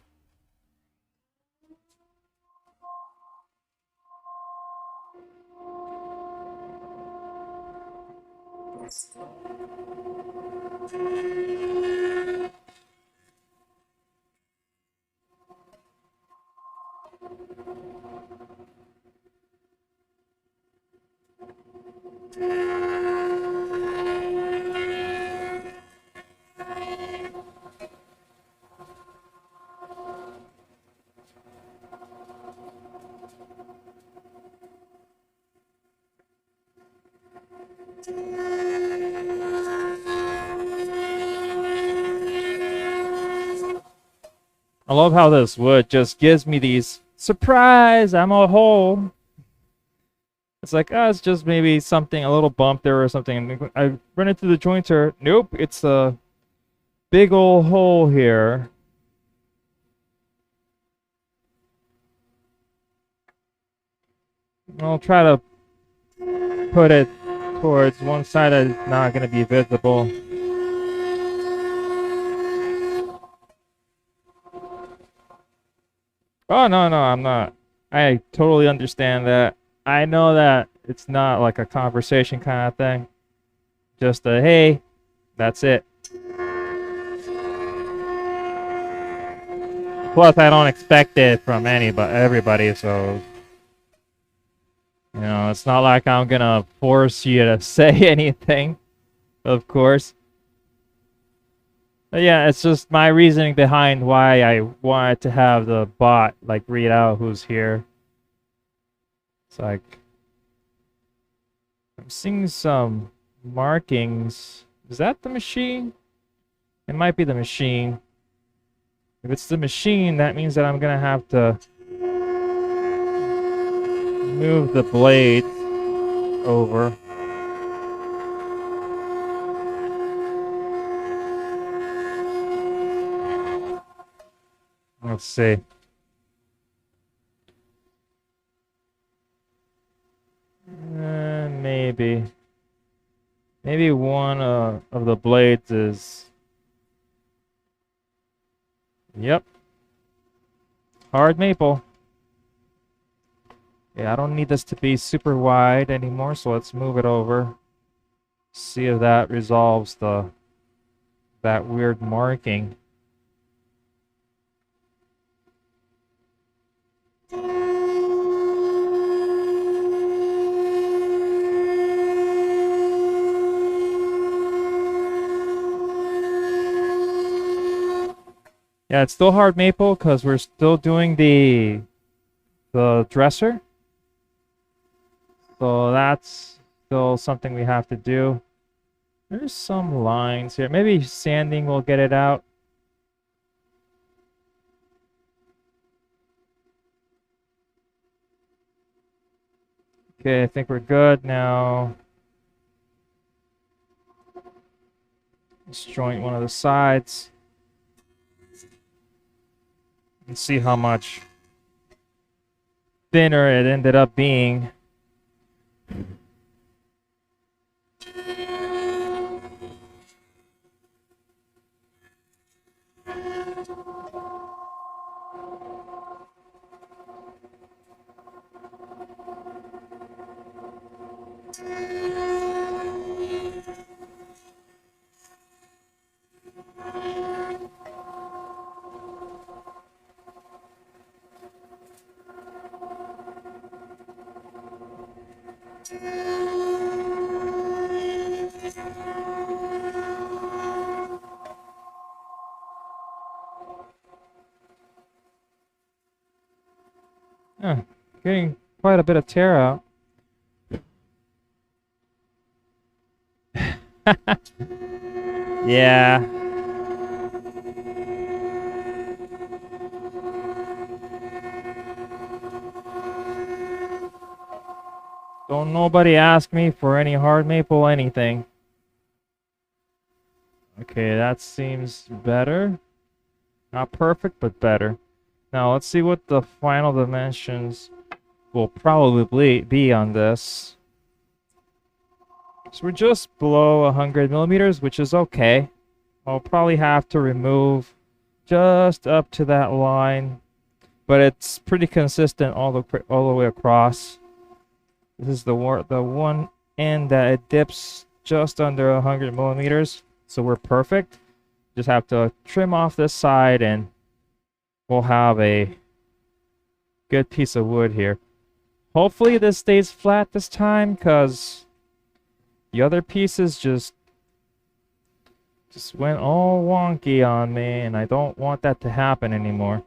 I love how this wood just gives me these surprise, I'm a hole. It's like, oh, it's just maybe something, a little bump there or something. I run into the jointer. Nope, it's a big old hole here. I'll try to put it towards one side that's not going to be visible. Oh, no, I'm not. I totally understand that. I know that it's not like a conversation kind of thing. Just a hey, that's it. Plus, I don't expect it from everybody, so it's not like I'm gonna force you to say anything, of course. But yeah, it's just my reasoning behind why I wanted to have the bot like read out who's here. It's like I'm seeing some markings. Is that the machine? It might be the machine. If it's the machine, that means that I'm gonna have to move the blade over. Let's see. Maybe. Maybe one of the blades is... Yep. Hard maple. Yeah, I don't need this to be super wide anymore, so let's move it over. See if that resolves that weird marking. Yeah, it's still hard maple because we're still doing the dresser. So that's still something we have to do. There's some lines here. Maybe sanding will get it out. Okay, I think we're good now. Let's joint one of the sides. And see how much thinner it ended up being. Yeah, getting quite a bit of tear out. Yeah. Don't nobody ask me for any hard maple anything. Okay, that seems better. Not perfect, but better. Now let's see what the final dimensions will probably be on this. So we're just below 100 millimeters, which is okay. I'll probably have to remove just up to that line, but it's pretty consistent all the way across. This is the one end that it dips just under 100 millimeters, so we're perfect. Just have to trim off this side and we'll have a good piece of wood here. Hopefully this stays flat this time, because the other pieces just went all wonky on me, and I don't want that to happen anymore.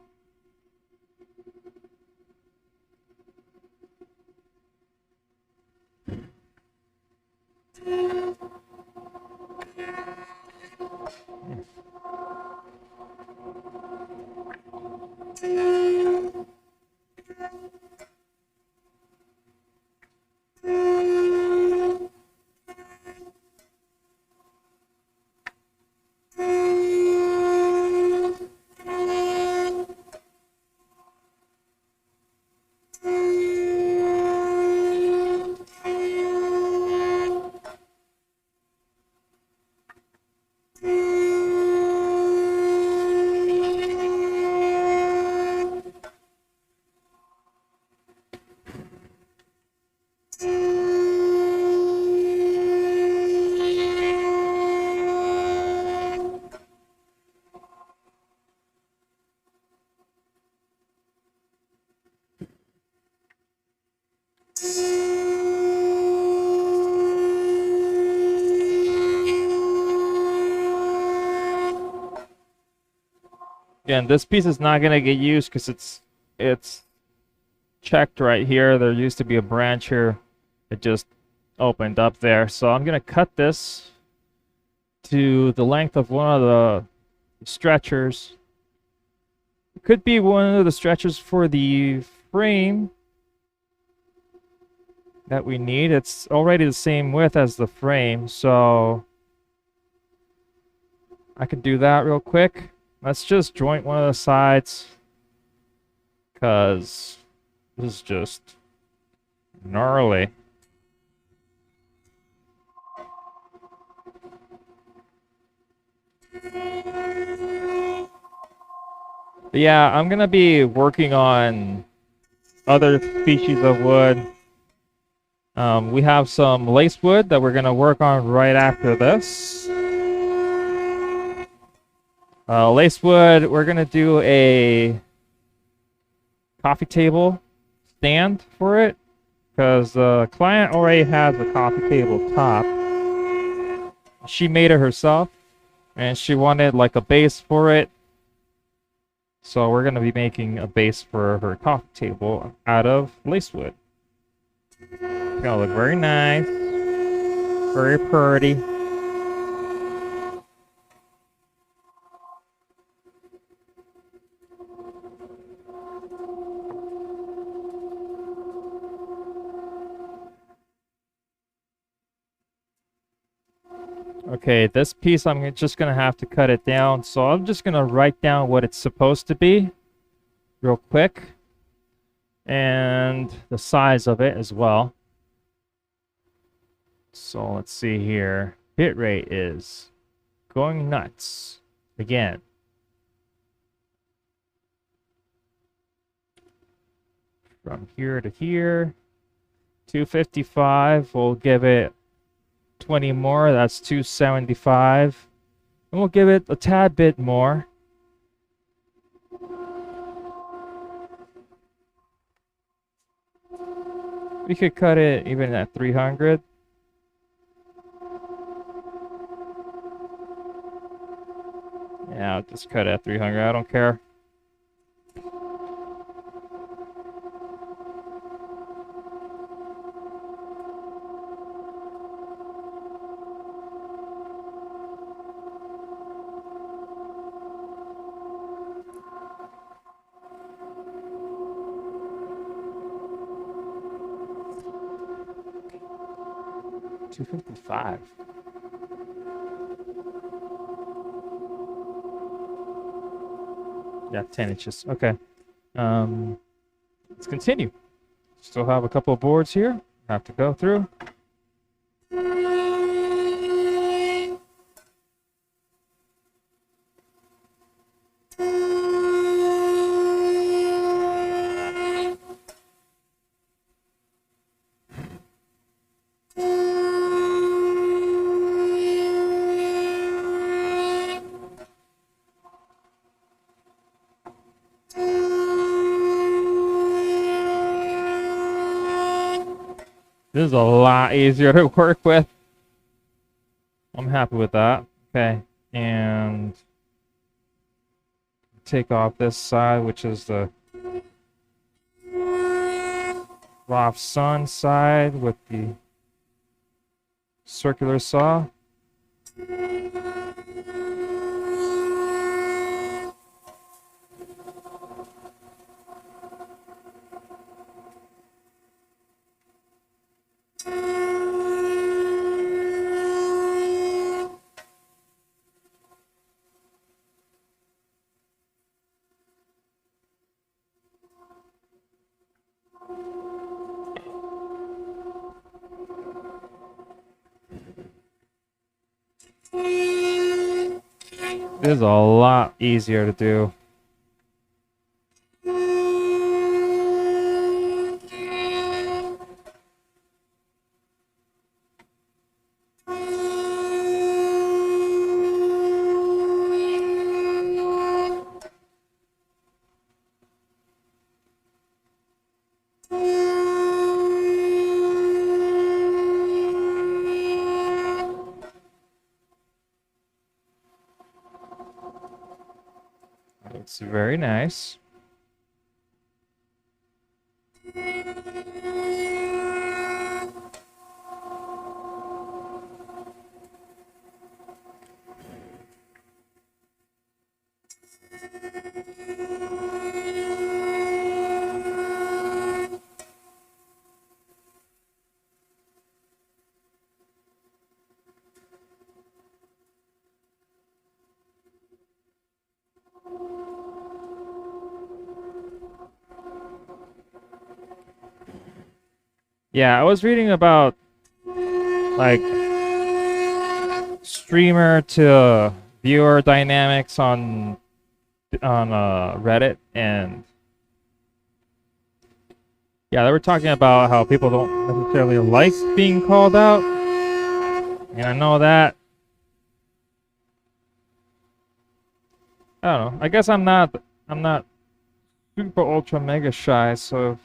Again, this piece is not gonna get used because it's checked right here. There used to be a branch here. It just opened up there. So I'm gonna cut this to the length of one of the stretchers. It could be one of the stretchers for the frame that we need. It's already the same width as the frame, so I could do that real quick. Let's just joint one of the sides, because this is just gnarly. But yeah, I'm gonna be working on other species of wood. We have some lace wood that we're gonna work on right after this. Lace wood, we're gonna do a coffee table stand for it, because the client already has a coffee table top. She made it herself, and she wanted like a base for it. So we're gonna be making a base for her coffee table out of lace wood. It's gonna look very nice, very pretty. Okay, this piece I'm just gonna have to cut it down, so I'm just gonna write down what it's supposed to be real quick, and the size of it as well. So let's see here. Bit rate is going nuts again. From here to here, 255. We'll give it 20 more. That's 275. And we'll give it a tad bit more. We could cut it even at 300. Yeah, I'll just cut it at 300. I don't care. $255. Yeah, 10 inches. Okay. Let's continue. Still have a couple of boards here. Have to go through. This is a lot easier to work with. I'm happy with that. Okay, and take off this side, which is the Roth Sun side with the circular saw. This is a lot easier to do. Looks very nice. Yeah, I was reading about like streamer to viewer dynamics on Reddit, and yeah, they were talking about how people don't necessarily like being called out, and I know that. I don't know. I guess I'm not super ultra mega shy, so if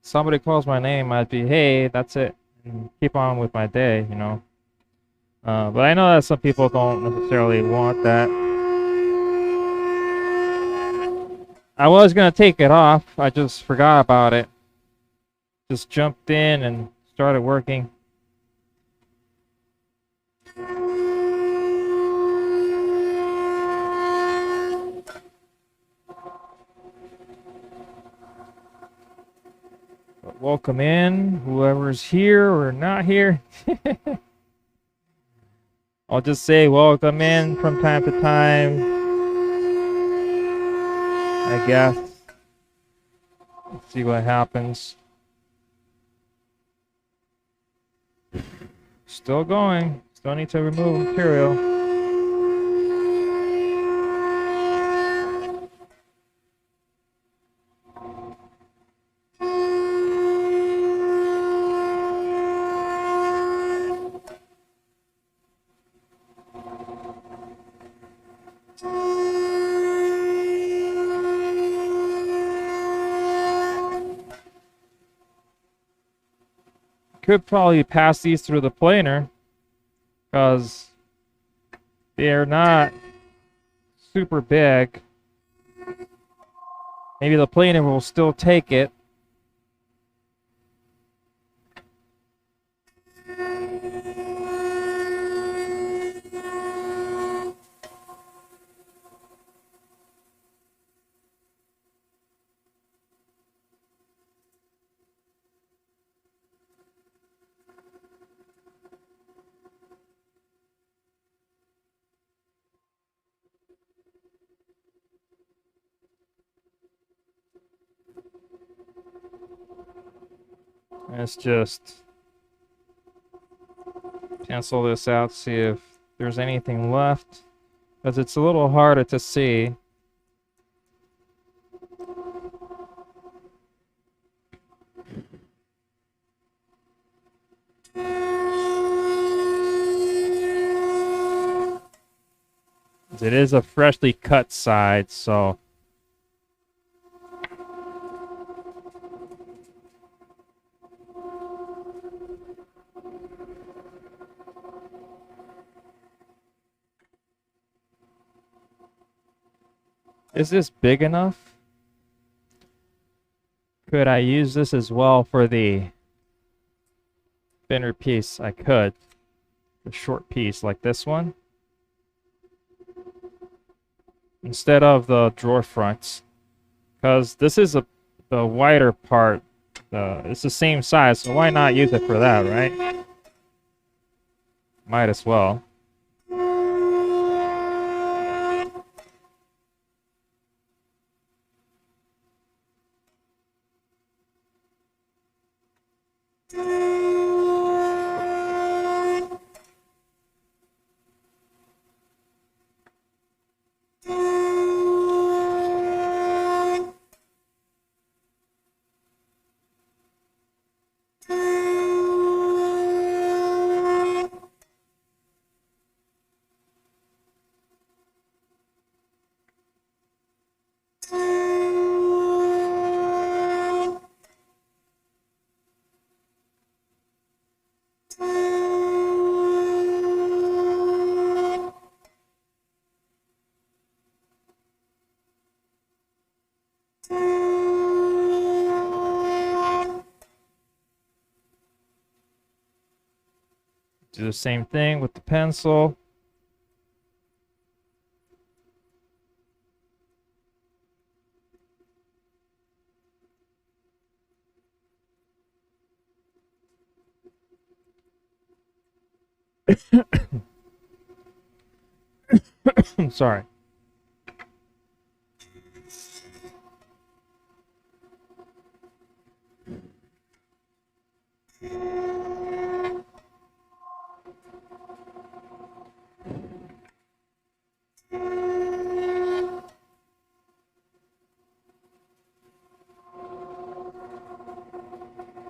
somebody calls my name, I'd be, hey, that's it, and keep on with my day, you know. But I know that some people don't necessarily want that. I was gonna take it off, I just forgot about it. Just jumped in and started working. But welcome in, whoever's here or not here. I'll just say welcome in from time to time, I guess. Let's see what happens. Still going. Still need to remove material. Could probably pass these through the planer, because they're not super big. Maybe the planer will still take it. Let's just cancel this out, see if there's anything left, because it's a little harder to see. It is a freshly cut side, so is this big enough? Could I use this as well for the thinner piece? I could. A short piece like this one, instead of the drawer fronts, because this is the wider part. It's the same size, so why not use it for that, right? Might as well. Do the same thing with the pencil. I'm sorry.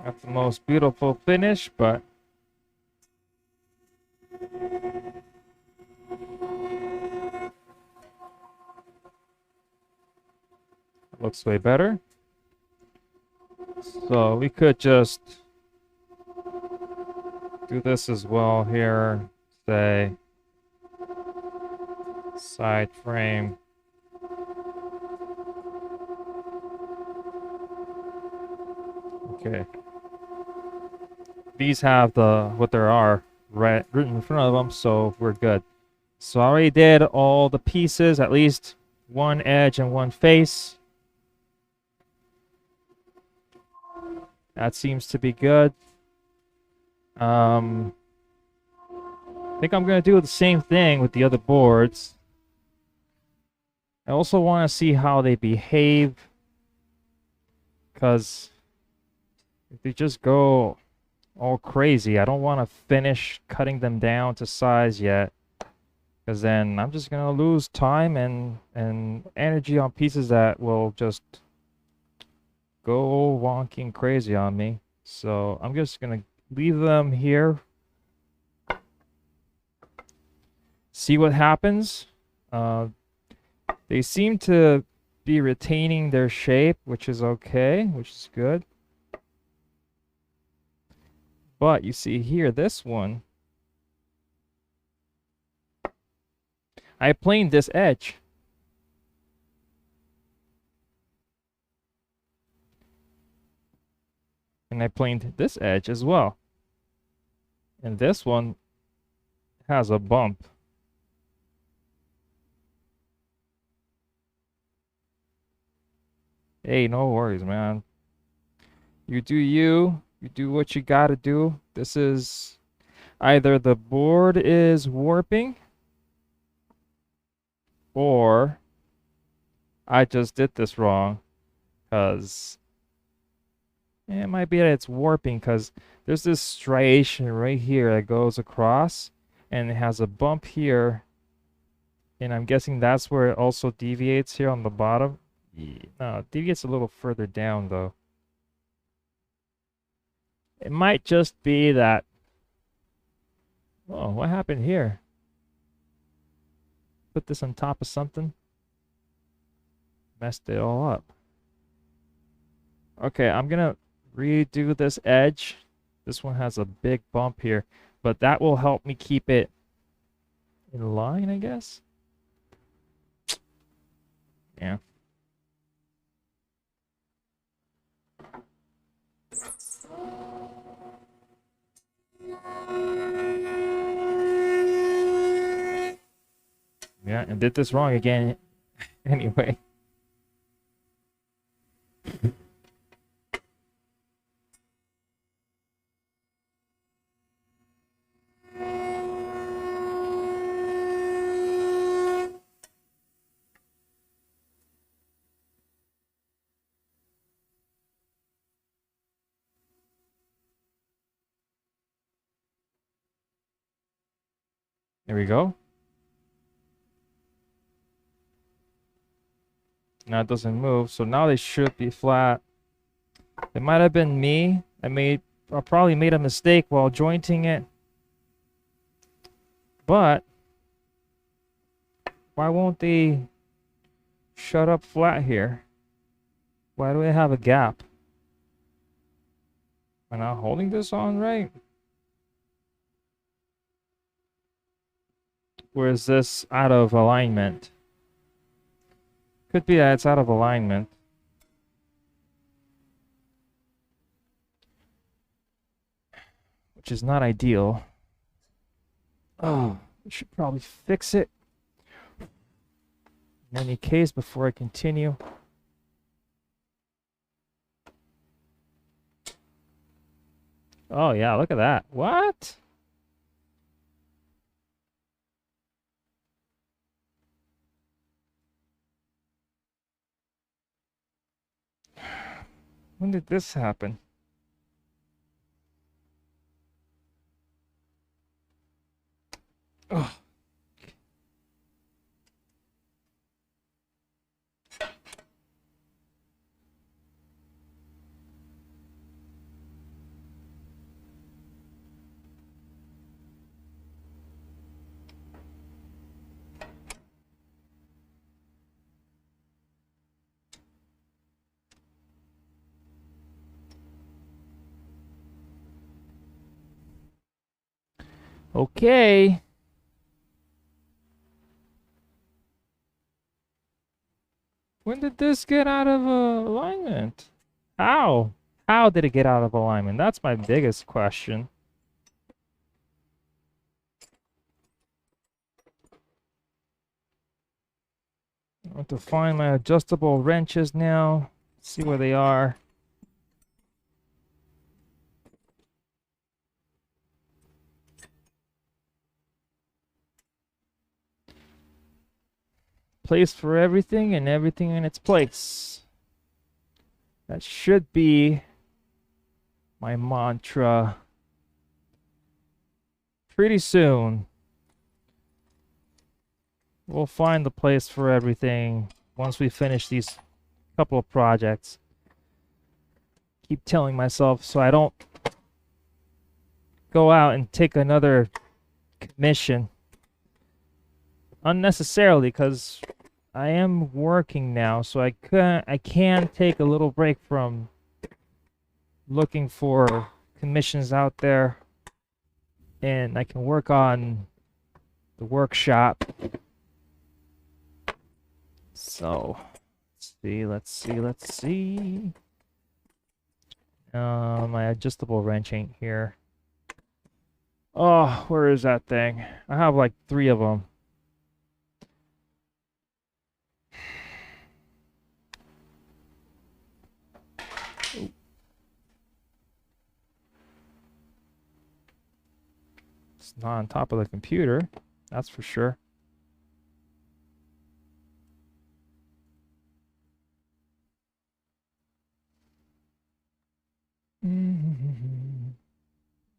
Not the most beautiful finish, but looks way better. So we could just do this as well here. Say side frame. Okay. These have what there are written in front of them, so we're good. So I already did all the pieces, at least one edge and one face. That seems to be good. I think I'm going to do the same thing with the other boards. I also want to see how they behave, because if they just go all crazy, I don't want to finish cutting them down to size yet, because then I'm just going to lose time and energy on pieces that will just go wonking crazy on me. So I'm just going to leave them here, see what happens. They seem to be retaining their shape, which is okay, which is good. But you see here, this one, I planed this edge. And I planed this edge as well. And this one has a bump. Hey, no worries, man. You do you. You do what you gotta do. This is either the board is warping, or I just did this wrong, because it might be that it's warping, because there's this striation right here that goes across, and it has a bump here, and I'm guessing that's where it also deviates here on the bottom. No, it deviates a little further down, though. It might just be that... Oh, what happened here? Put this on top of something. Messed it all up. Okay, I'm gonna redo this edge. This one has a big bump here, but that will help me keep it in line, I guess. Yeah. Yeah, and did this wrong again. Anyway. There we go. Now it doesn't move, so now they should be flat. It might have been me. I probably made a mistake while jointing it. But why won't they shut up flat here? Why do they have a gap? Am I not holding this on right? Or is this out of alignment? Could be that it's out of alignment. Which is not ideal. Oh, we should probably fix it in any case before I continue. Oh yeah, look at that. What? When did this happen? Oh. Okay. When did this get out of alignment? How? How did it get out of alignment? That's my biggest question. I want to find my adjustable wrenches now. See where they are. Place for everything and everything in its place. That should be my mantra. Pretty soon, we'll find the place for everything once we finish these couple of projects. Keep telling myself so I don't go out and take another commission unnecessarily, because I am working now, so I can take a little break from looking for commissions out there, and I can work on the workshop. So let's see. My adjustable wrench ain't here. Oh, where is that thing? I have like 3 of them. It's not on top of the computer, that's for sure.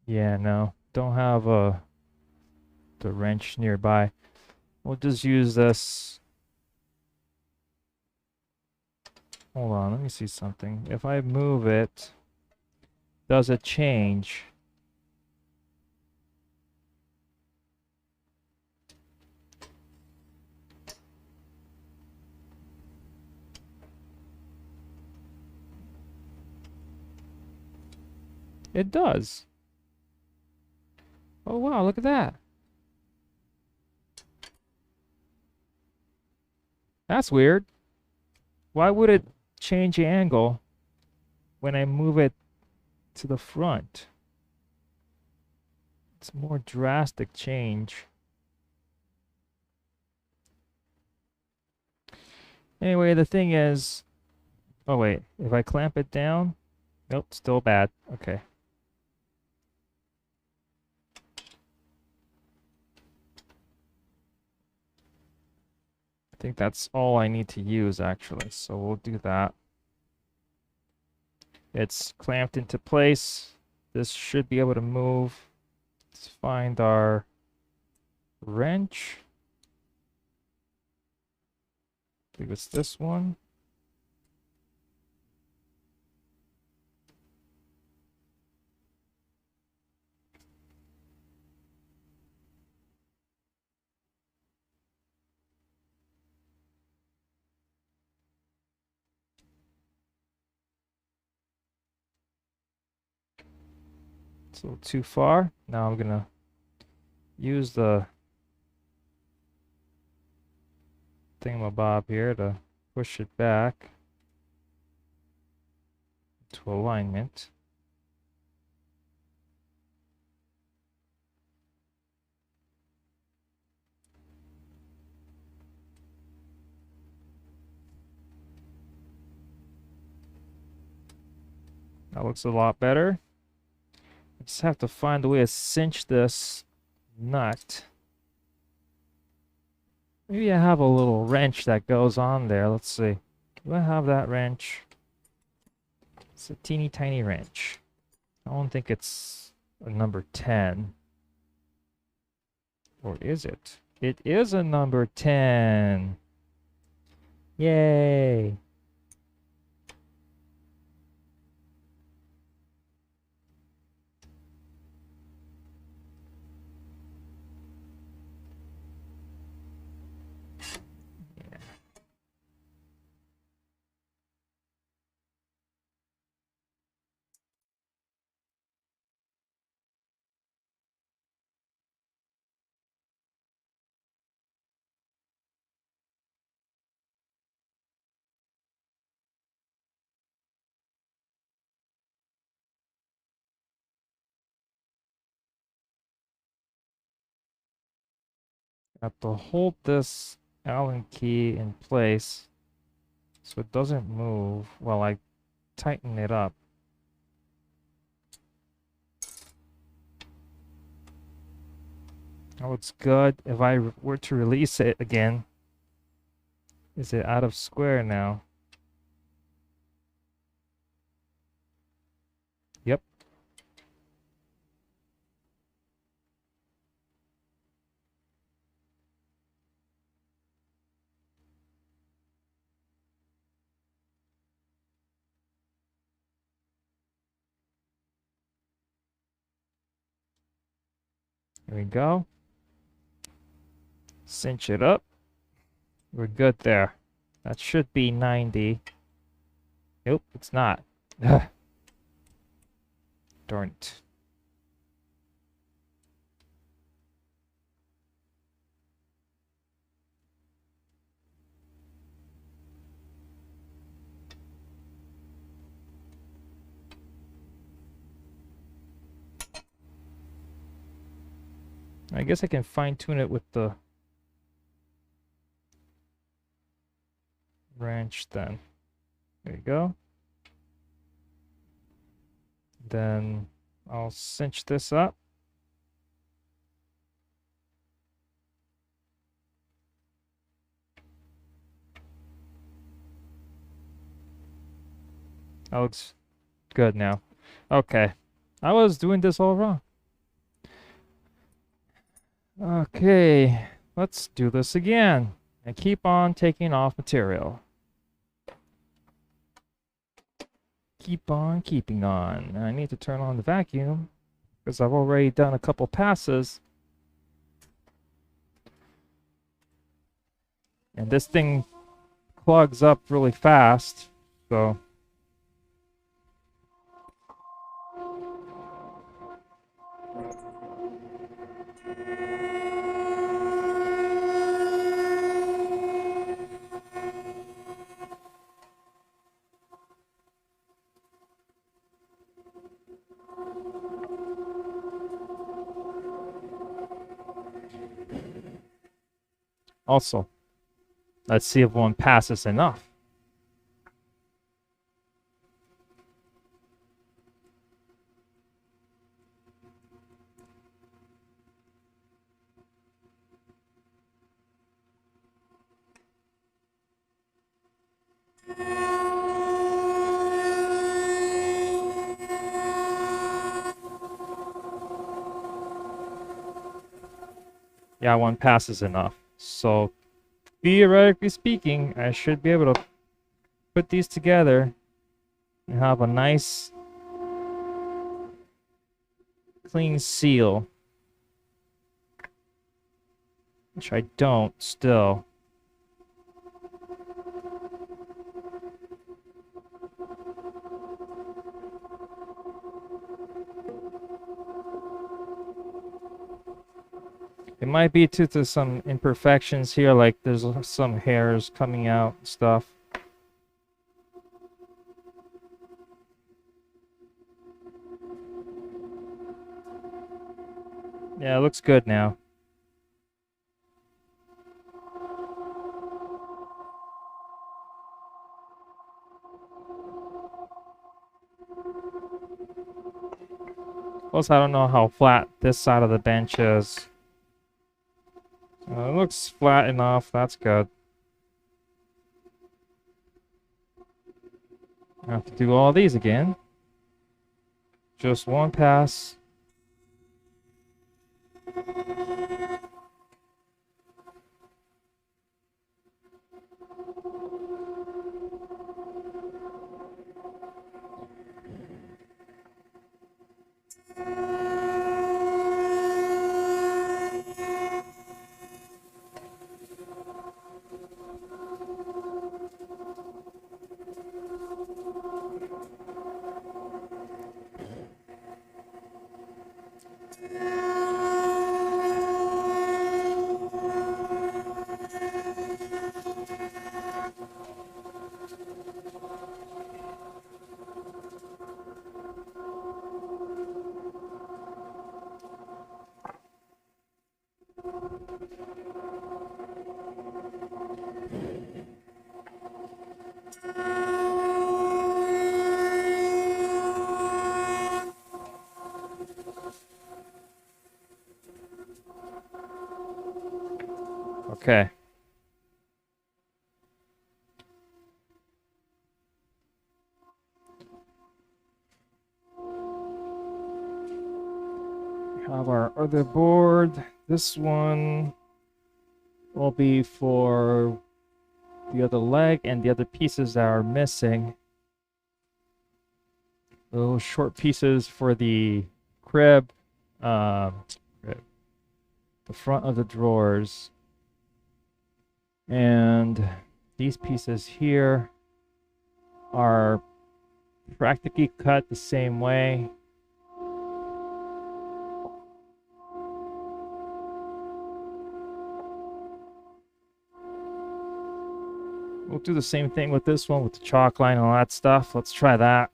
Yeah, no, don't have the wrench nearby. We'll just use this. Hold on, let me see something. If I move it, does it change? It does. Oh wow, look at that. That's weird. Why would it change the angle when I move it to the front? It's a more drastic change. Anyway, the thing is... Oh wait, if I clamp it down... Nope, still bad. Okay. I think that's all I need to use, actually, so we'll do that. It's clamped into place. This should be able to move. Let's find our wrench. I think it's this one. It's a little too far. Now I'm gonna use the thingamabob here to push it back to alignment. That looks a lot better. I just have to find a way to cinch this nut. Maybe I have a little wrench that goes on there. Let's see. Do I have that wrench? It's a teeny tiny wrench. I don't think it's a number 10. Or is it? It is a number 10. Yay! I have to hold this Allen key in place so it doesn't move while I tighten it up. Oh, it's good. If I were to release it again, is it out of square now? Yep. Here we go. Cinch it up. We're good there. That should be 90. Nope, it's not. Ugh. Darn it. I guess I can fine tune it with the wrench then. There you go. Then I'll cinch this up. That looks good now. Okay. I was doing this all wrong. Okay. Let's do this again. And keep on taking off material. Keep on keeping on. I need to turn on the vacuum because I've already done a couple passes. And this thing clogs up really fast, so also, let's see if one passes enough. Yeah, one passes enough. So, theoretically speaking, I should be able to put these together and have a nice clean seal. Which I don't still. It might be due to some imperfections here, like there's some hairs coming out and stuff. Yeah, it looks good now. Plus, I don't know how flat this side of the bench is. It looks flat enough. That's good. I have to do all these again. Just one pass. Okay. We have our other board. This one will be for the other leg and the other pieces that are missing. Those short pieces for the crib, the front of the drawers, and these pieces here are practically cut the same way. We'll do the same thing with this one with the chalk line and all that stuff. Let's try that.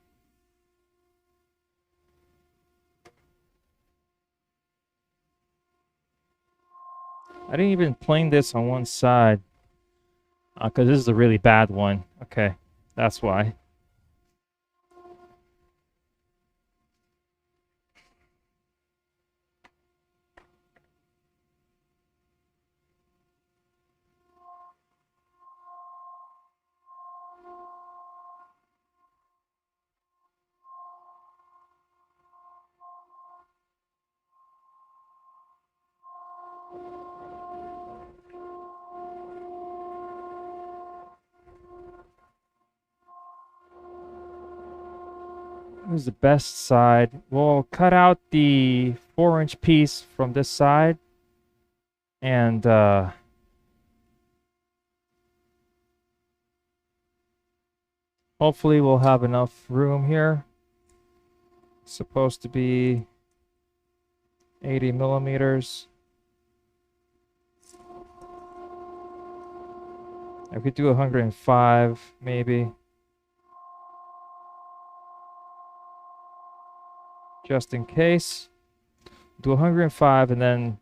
I didn't even plane this on one side because this is a really bad one. Okay, that's why. This is the best side. We'll cut out the 4-inch piece from this side and hopefully we'll have enough room here. It's supposed to be 80 millimeters. I could do 105 maybe. Just in case. Do 105 and then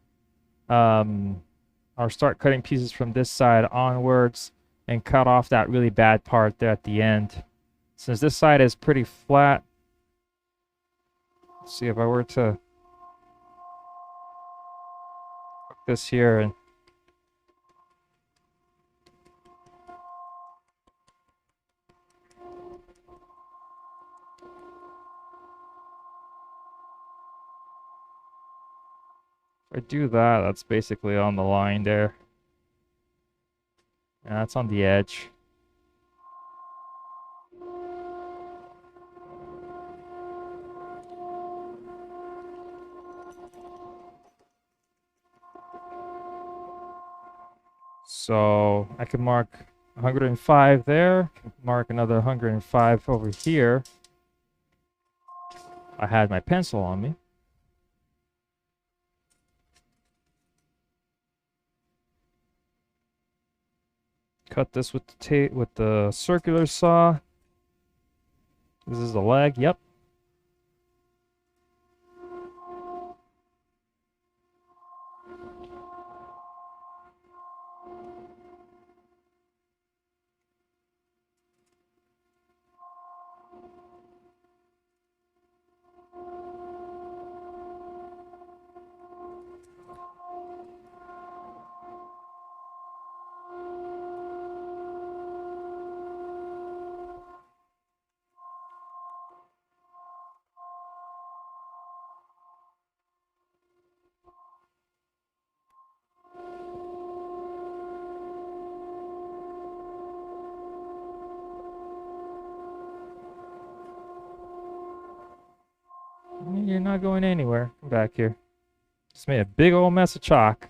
I'll start cutting pieces from this side onwards and cut off that really bad part there at the end. Since this side is pretty flat, let's see if I were to put this here and if I do that, that's basically on the line there. And that's on the edge. So I can mark 105 there, mark another 105 over here. I had my pencil on me. Cut this with the circular saw. This is the leg, yep. you're not going anywhere. Come back here. Just made a big old mess of chalk.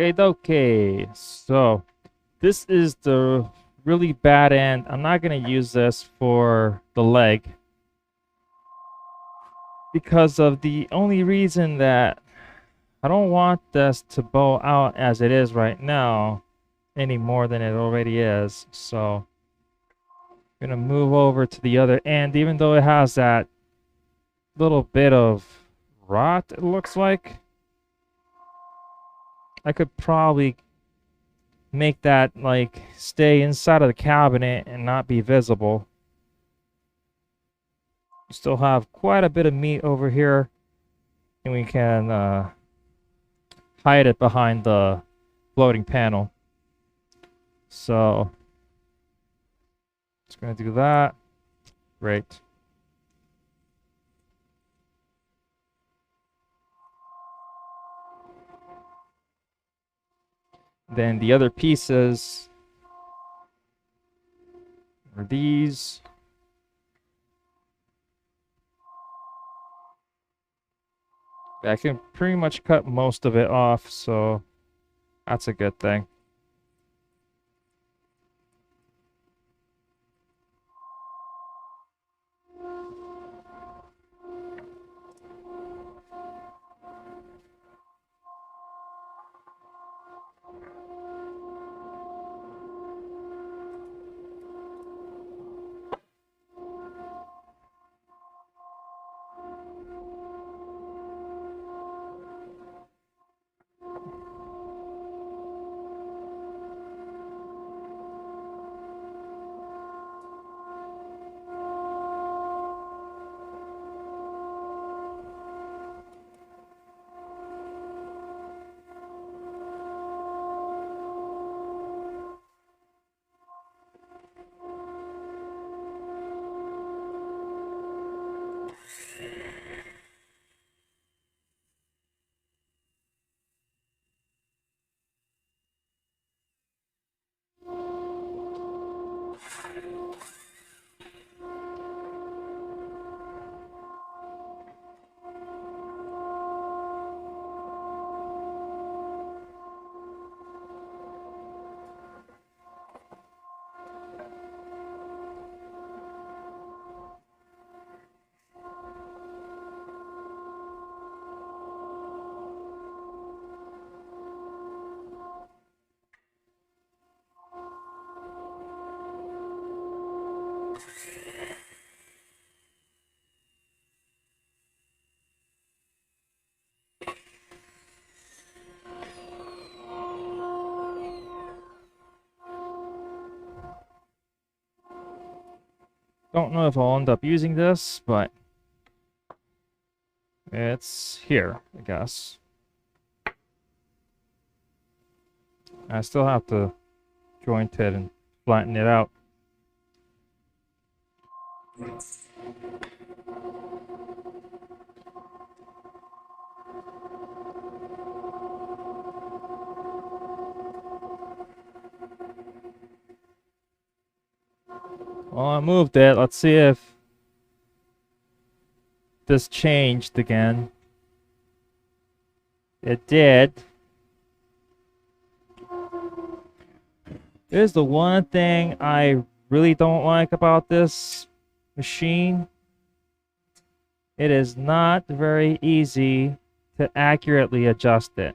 Okay, so this is the really bad end. I'm not going to use this for the leg because of the only reason that I don't want this to bow out as it is right now any more than it already is. So I'm going to move over to the other end, even though it has that little bit of rot, it looks like. I could probably make that like stay inside of the cabinet and not be visible. We still have quite a bit of meat over here, and we can hide it behind the floating panel. So just gonna do that. Great. Then the other pieces are these. I can pretty much cut most of it off, so that's a good thing. Don't know if I'll end up using this, but it's here, I guess. I still have to joint it and flatten it out. Well, I moved it. Let's see if this changed again. It did. Here's the one thing I really don't like about this machine. It is not very easy to accurately adjust it.